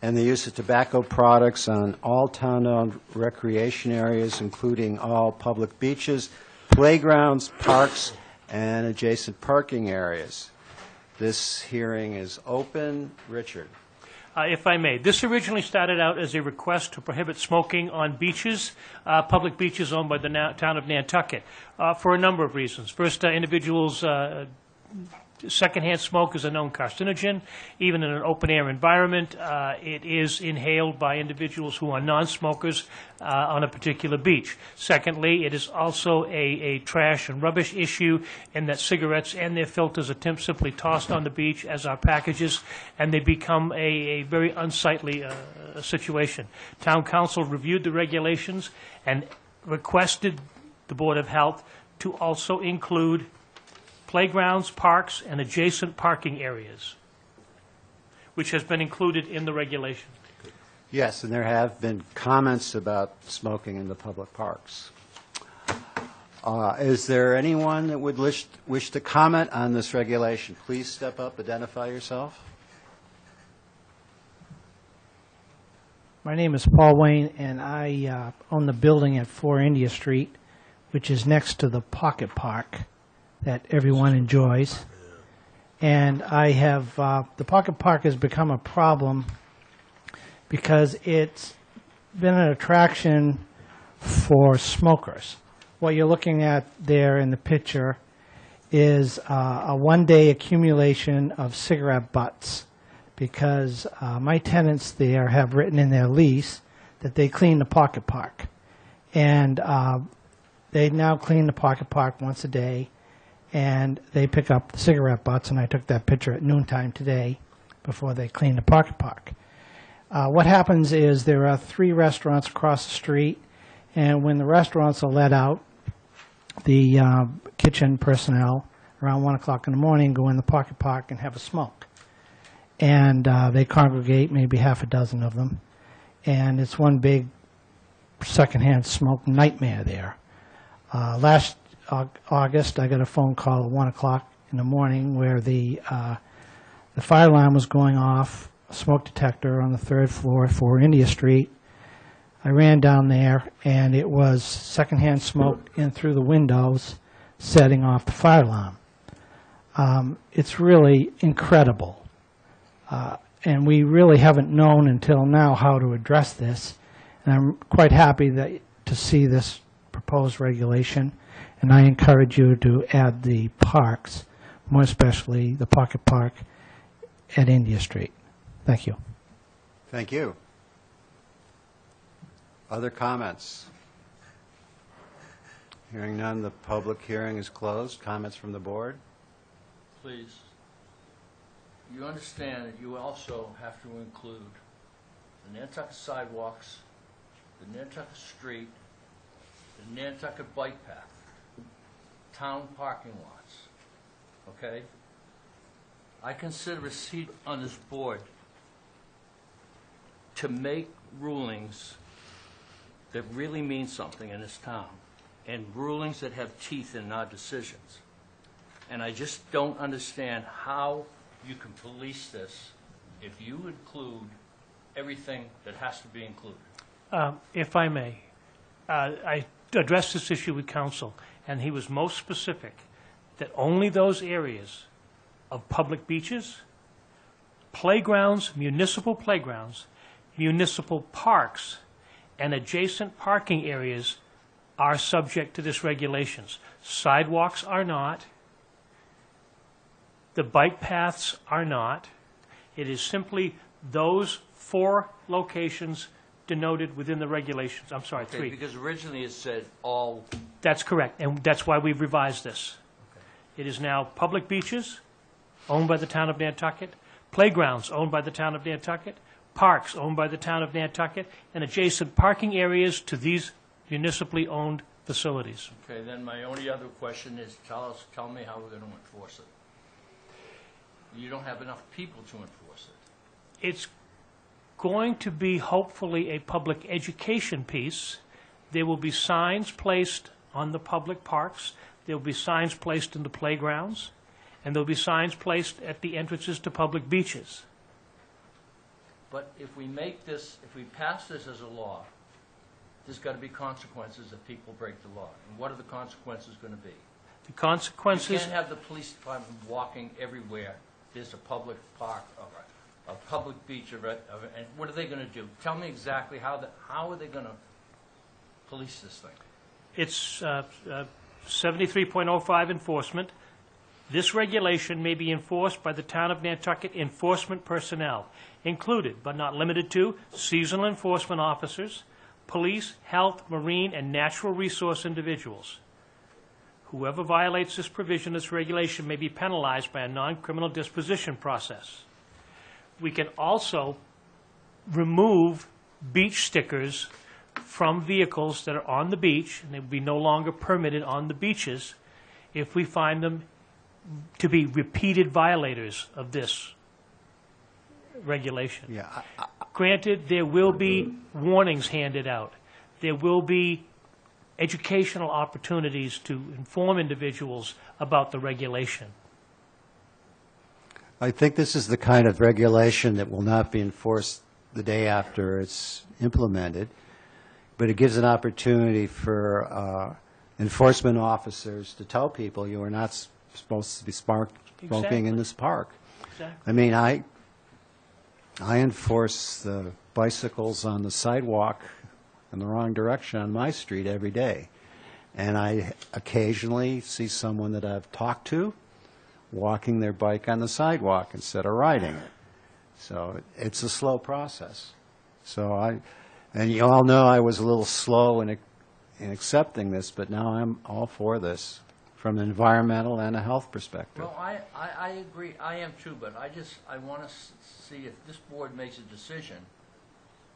and the use of tobacco products on all town-owned recreation areas, including all public beaches, playgrounds, parks, and adjacent parking areas. This hearing is open. Richard. If I may, this originally started out as a request to prohibit smoking on beaches, public beaches owned by the town of Nantucket, for a number of reasons. First, individuals, secondhand smoke is a known carcinogen. Even in an open-air environment, it is inhaled by individuals who are non-smokers on a particular beach. Secondly, it is also a trash and rubbish issue in that cigarettes and their filters are simply tossed on the beach as are packages, and they become a very unsightly situation. Town Council reviewed the regulations and requested the Board of Health to also include playgrounds, parks, and adjacent parking areas, which has been included in the regulation. Yes, and there have been comments about smoking in the public parks. Is there anyone that would wish to comment on this regulation? Please step up, identify yourself. My name is Paul Wayne, and I own the building at 4 India Street. which is next to the Pocket Park that everyone enjoys. And I have, the Pocket Park has become a problem because it's been an attraction for smokers. What you're looking at there in the picture is a one-day accumulation of cigarette butts, because my tenants there have written in their lease that they clean the Pocket Park. And they now clean the Pocket Park once a day, and they pick up the cigarette butts, and I took that picture at noontime today before they clean the Pocket Park. What happens is there are 3 restaurants across the street, and when the restaurants are let out, the kitchen personnel around 1 o'clock in the morning go in the Pocket Park and have a smoke. And they congregate, maybe half a dozen of them, and it's one big secondhand smoke nightmare there. Last August, I got a phone call at 1 o'clock in the morning where the fire alarm was going off, a smoke detector on the 3rd floor for India Street. I ran down there, and it was secondhand smoke in through the windows, setting off the fire alarm. It's really incredible. And we really haven't known until now how to address this. And I'm quite happy to see this proposed regulation. And I encourage you to add the parks, more especially the Pocket Park at India Street. Thank you. Thank you. Other comments? Hearing none, the public hearing is closed. Comments from the board? Please. You understand that you also have to include the Nantucket sidewalks, the Nantucket street, the Nantucket bike path, town parking lots, okay? I consider a seat on this board to make rulings that really mean something in this town, and rulings that have teeth in our decisions. And I just don't understand how you can police this if you include everything that has to be included. If I may, I addressed this issue with council, and he was most specific that only those areas of public beaches, playgrounds, municipal parks, and adjacent parking areas are subject to this regulations. Sidewalks are not. The bike paths are not. It is simply those 4 locations denoted within the regulations. I'm sorry, Okay, 3. because originally it said all. That's correct, and that's why we've revised this. Okay. It is now public beaches owned by the town of Nantucket, playgrounds owned by the town of Nantucket, parks owned by the town of Nantucket, and adjacent parking areas to these municipally owned facilities. Okay, then my only other question is tell me how we're going to enforce it. You don't have enough people to enforce it. It's going to be hopefully a public education piece. There will be signs placed on the public parks. There will be signs placed in the playgrounds. And there will be signs placed at the entrances to public beaches. But if we pass this as a law, there's got to be consequences if people break the law. And what are the consequences going to be? The consequences... You can't have the police department walking everywhere. There's a public park or a public beach, and what are they going to do? Tell me exactly how are they going to police this thing? It's 73.05 enforcement. This regulation may be enforced by the town of Nantucket enforcement personnel, included but not limited to seasonal enforcement officers, police, health, marine, and natural resource individuals. Whoever violates this provision of this regulation may be penalized by a non-criminal disposition process. We can also remove beach stickers from vehicles that are on the beach, and they will be no longer permitted on the beaches if we find them to be repeated violators of this regulation. Yeah. Granted, there will be warnings handed out. There will be educational opportunities to inform individuals about the regulation. I think this is the kind of regulation that will not be enforced the day after it's implemented, but it gives an opportunity for enforcement officers to tell people you are not supposed to be smoking in this park. Exactly. I mean, I enforce the bicycles on the sidewalk in the wrong direction on my street every day. And I occasionally see someone that I've talked to walking their bike on the sidewalk instead of riding it. So it's a slow process. So and you all know I was a little slow in accepting this, but now I'm all for this from an environmental and a health perspective. Well, I agree. I am too, but I want to see if this board makes a decision.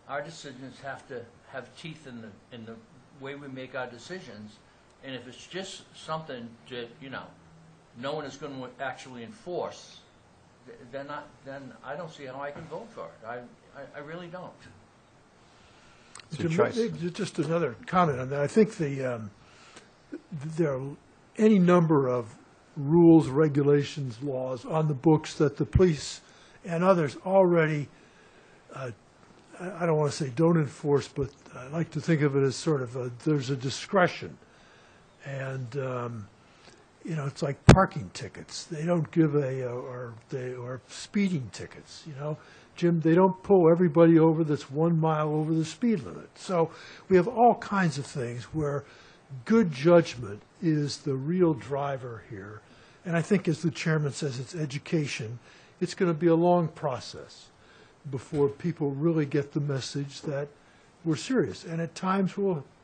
Our decisions have to have teeth in the way we make our decisions. And if it's just something that, no one is going to actually enforce, then I don't see how I can vote for it. I really don't. Just another comment on that. I think there are any number of rules, regulations, laws on the books that the police and others already, I don't want to say don't enforce, but I like to think of it as sort of there's a discretion. And, it's like parking tickets. They don't give or speeding tickets, Jim, they don't pull everybody over that's 1 mile over the speed limit. So we have all kinds of things where good judgment is the real driver here. And I think, as the chairman says, it's education. It's going to be a long process before people really get the message that we're serious. And at times,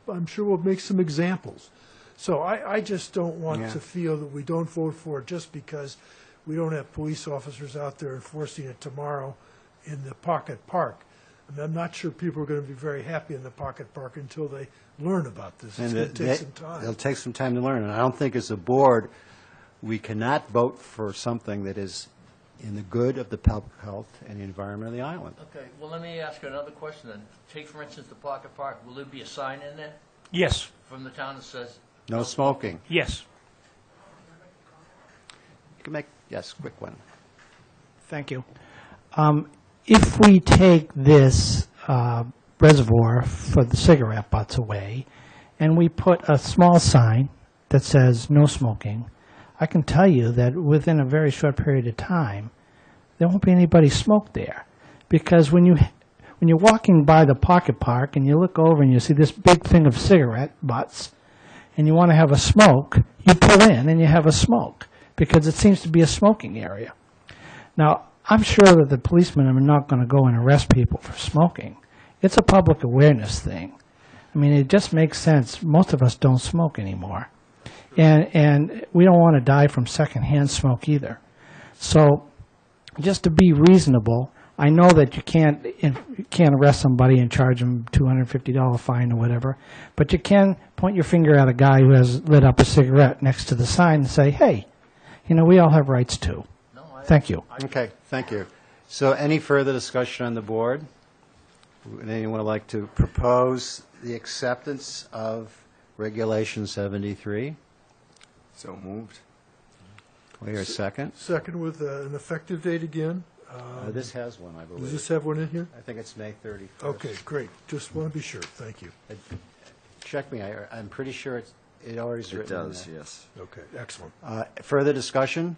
I'm sure we'll make some examples. So I just don't want to feel that we don't vote for it just because we don't have police officers out there enforcing it tomorrow in the pocket park. I mean, I'm not sure people are going to be very happy in the pocket park until they learn about this. It's going to take some time. It'll take some time to learn. And I don't think as a board we cannot vote for something that is in the good of the public health and the environment of the island. Okay, well, let me ask you another question then. Take, for instance, the pocket park. Will there be a sign in there Yes. from the town that says No smoking. Yes. You can make, yes, quick one. Thank you. If we take this reservoir for the cigarette butts away and we put a small sign that says no smoking, I can tell you that within a very short period of time, there won't be anybody smoke there. Because when you're walking by the pocket park and you look over and you see this big thing of cigarette butts and you want to have a smoke, you pull in and you have a smoke because it seems to be a smoking area. Now, I'm sure that the policemen are not going to go and arrest people for smoking. It's a public awareness thing. I mean, it just makes sense. Most of us don't smoke anymore. And we don't want to die from secondhand smoke either. So just to be reasonable, I know that you can't arrest somebody and charge them $250 fine or whatever, but you can point your finger at a guy who has lit up a cigarette next to the sign and say, hey, we all have rights too. Thank you. Okay, thank you. So any further discussion on the board? Would anyone like to propose the acceptance of Regulation 73? So moved. Wait a second. Second with an effective date again. This has one, I believe. Does this have one in here? I think it's May 31st. Okay, great. Just want to be sure. Thank you. Check me. I'm pretty sure it always written in there. It does, yes. Okay, excellent. Further discussion?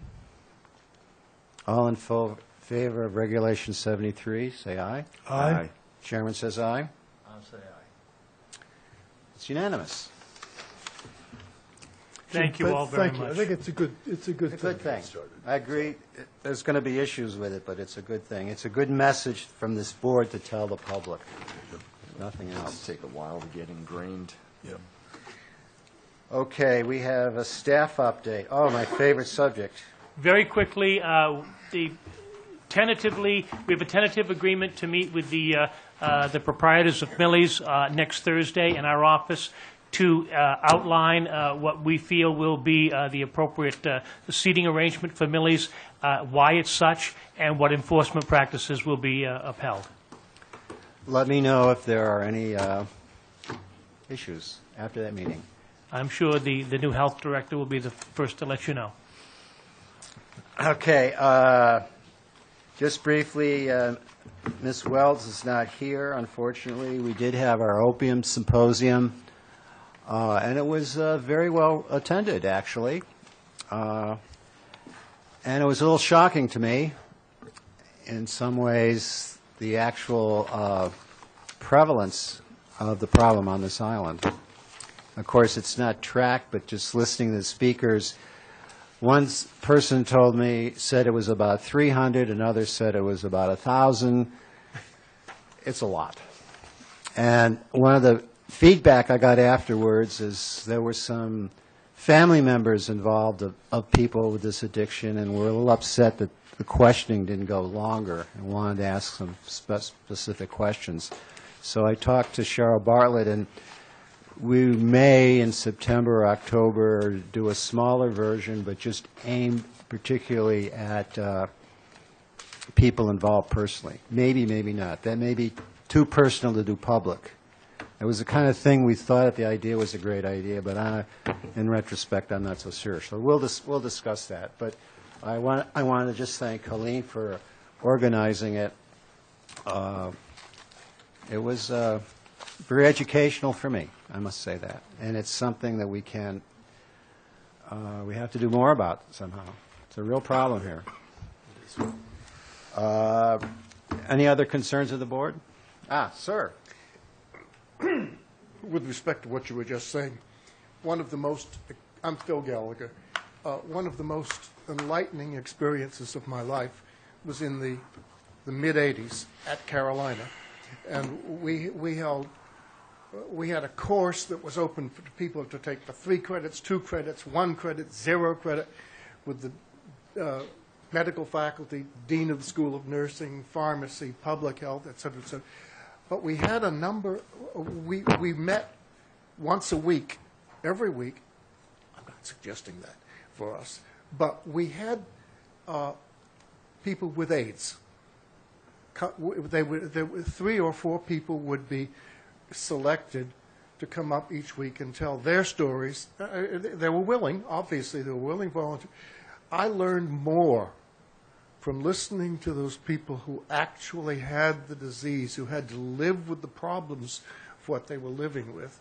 All in favor of Regulation 73, say aye. Aye. Chairman says aye. I'll say aye. It's unanimous. Thank you all very Thank you. much. I think it's a good thing. I agree. There's going to be issues with it, but it's a good thing. It's a good message from this board to tell the public. Nothing else. It'll take a while to get ingrained. Yep. Okay, we have a staff update. Oh, my favorite subject. Very quickly, we have a tentative agreement to meet with the proprietors of Millie's next Thursday in our office to outline what we feel will be the appropriate seating arrangement for Millie's, why it's such, and what enforcement practices will be upheld. Let me know if there are any issues after that meeting. I'm sure the new health director will be the first to let you know. Okay, just briefly, Ms. Wells is not here, unfortunately. We did have our opium symposium And it was very well attended, actually. And it was a little shocking to me. In some ways, the actual prevalence of the problem on this island. Of course, it's not tracked, but just listening to the speakers, one person told me, said it was about 300, another said it was about 1,000. It's a lot. And one of the feedback I got afterwards is there were some family members involved of people with this addiction, and were a little upset that the questioning didn't go longer and wanted to ask some specific questions. So I talked to Cheryl Bartlett, and we may, in September or October, do a smaller version, but just aimed particularly at people involved personally. Maybe, maybe not. That may be too personal to do public. It was the kind of thing we thought the idea was a great idea, but in retrospect, I'm not so sure. So we'll discuss that. But I want to just thank Colleen for organizing it. It was very educational for me, I must say that. And it's something that we have to do more about somehow. It's a real problem here. Any other concerns of the board? Sir. With respect to what you were just saying, I'm Phil Gallagher. One of the most enlightening experiences of my life was in the mid-'80s at Carolina. And we had a course that was open for people to take for 3 credits, 2 credits, 1 credit, 0 credit, with the medical faculty, dean of the School of Nursing, pharmacy, public health, et cetera, et cetera. But we had a number, we met once a week, every week. I'm not suggesting that for us. But we had people with AIDS. There were 3 or 4 people would be selected to come up each week and tell their stories. They were willing, obviously, they were willing volunteers. I learned more from listening to those people who actually had the disease, who had to live with the problems of what they were living with.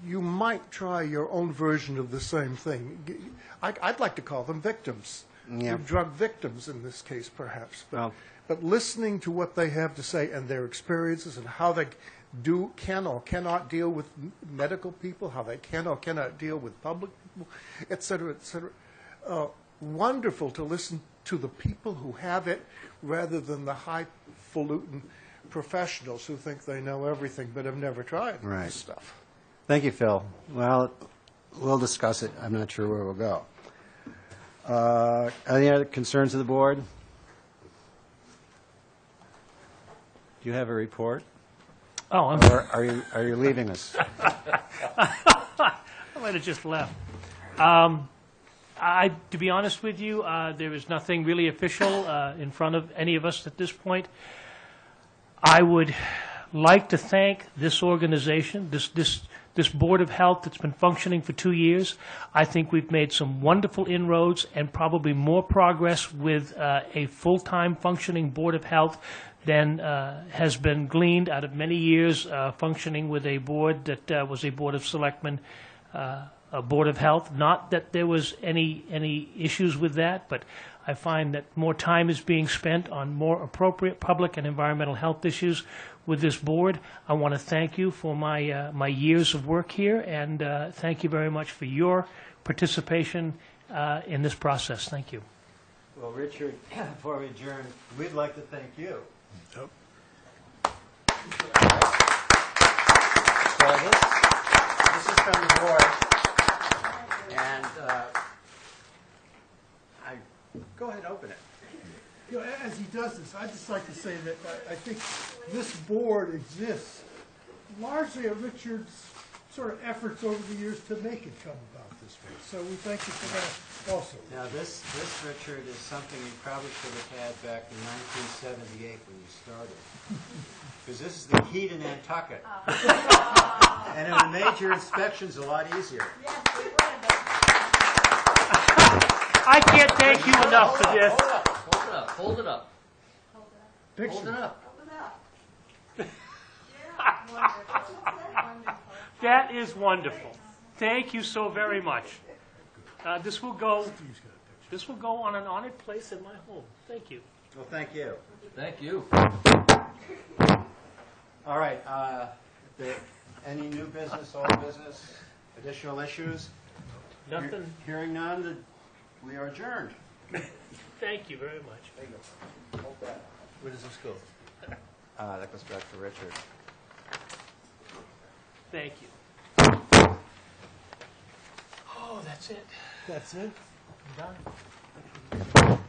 You might try your own version of the same thing. I'd like to call them victims. Yeah. Drug victims in this case, perhaps. But listening to what they have to say and their experiences and how they can or cannot deal with medical people, how they can or cannot deal with public people, et cetera, et cetera. Wonderful to listen to the people who have it rather than the highfalutin professionals who think they know everything but have never tried this stuff. Thank you, Phil. Well, we'll discuss it. I'm not sure where we'll go. Any other concerns of the board? Do you have a report? Oh, or are you leaving us? I might have just left. To be honest with you, there is nothing really official in front of any of us at this point. I would like to thank this organization, this Board of Health that's been functioning for 2 years. I think we've made some wonderful inroads and probably more progress with a full-time functioning Board of Health than has been gleaned out of many years functioning with a board that was a Board of Selectmen, a Board of Health. Not that there was any issues with that, but I find that more time is being spent on more appropriate public and environmental health issues with this board. I want to thank you for my years of work here, and thank you very much for your participation in this process. Thank you. Well, Richard, before we adjourn, we'd like to thank you. Yep. So this is from the board, and go ahead, open it. You know, as he does this, I'd just like to say that I think this board exists largely of Richard's sort of efforts over the years to make it come about this way. So we thank you for that also. Now this, Richard, is something you probably should have had back in 1978 when you started. Because this is the key to Nantucket. And it would have made your inspections a lot easier. I can't thank you enough for this. Hold it up. Picture. Hold it up. Hold it up. That is wonderful. Thank you so very much. This will go on an honored place in my home. Thank you. Well, thank you. Thank you. All right, any new business, old business, additional issues? Nothing. Hearing none, we are adjourned. Thank you very much. Where does this go? That goes back to Richard. Thank you. Oh, that's it. That's it? I'm done.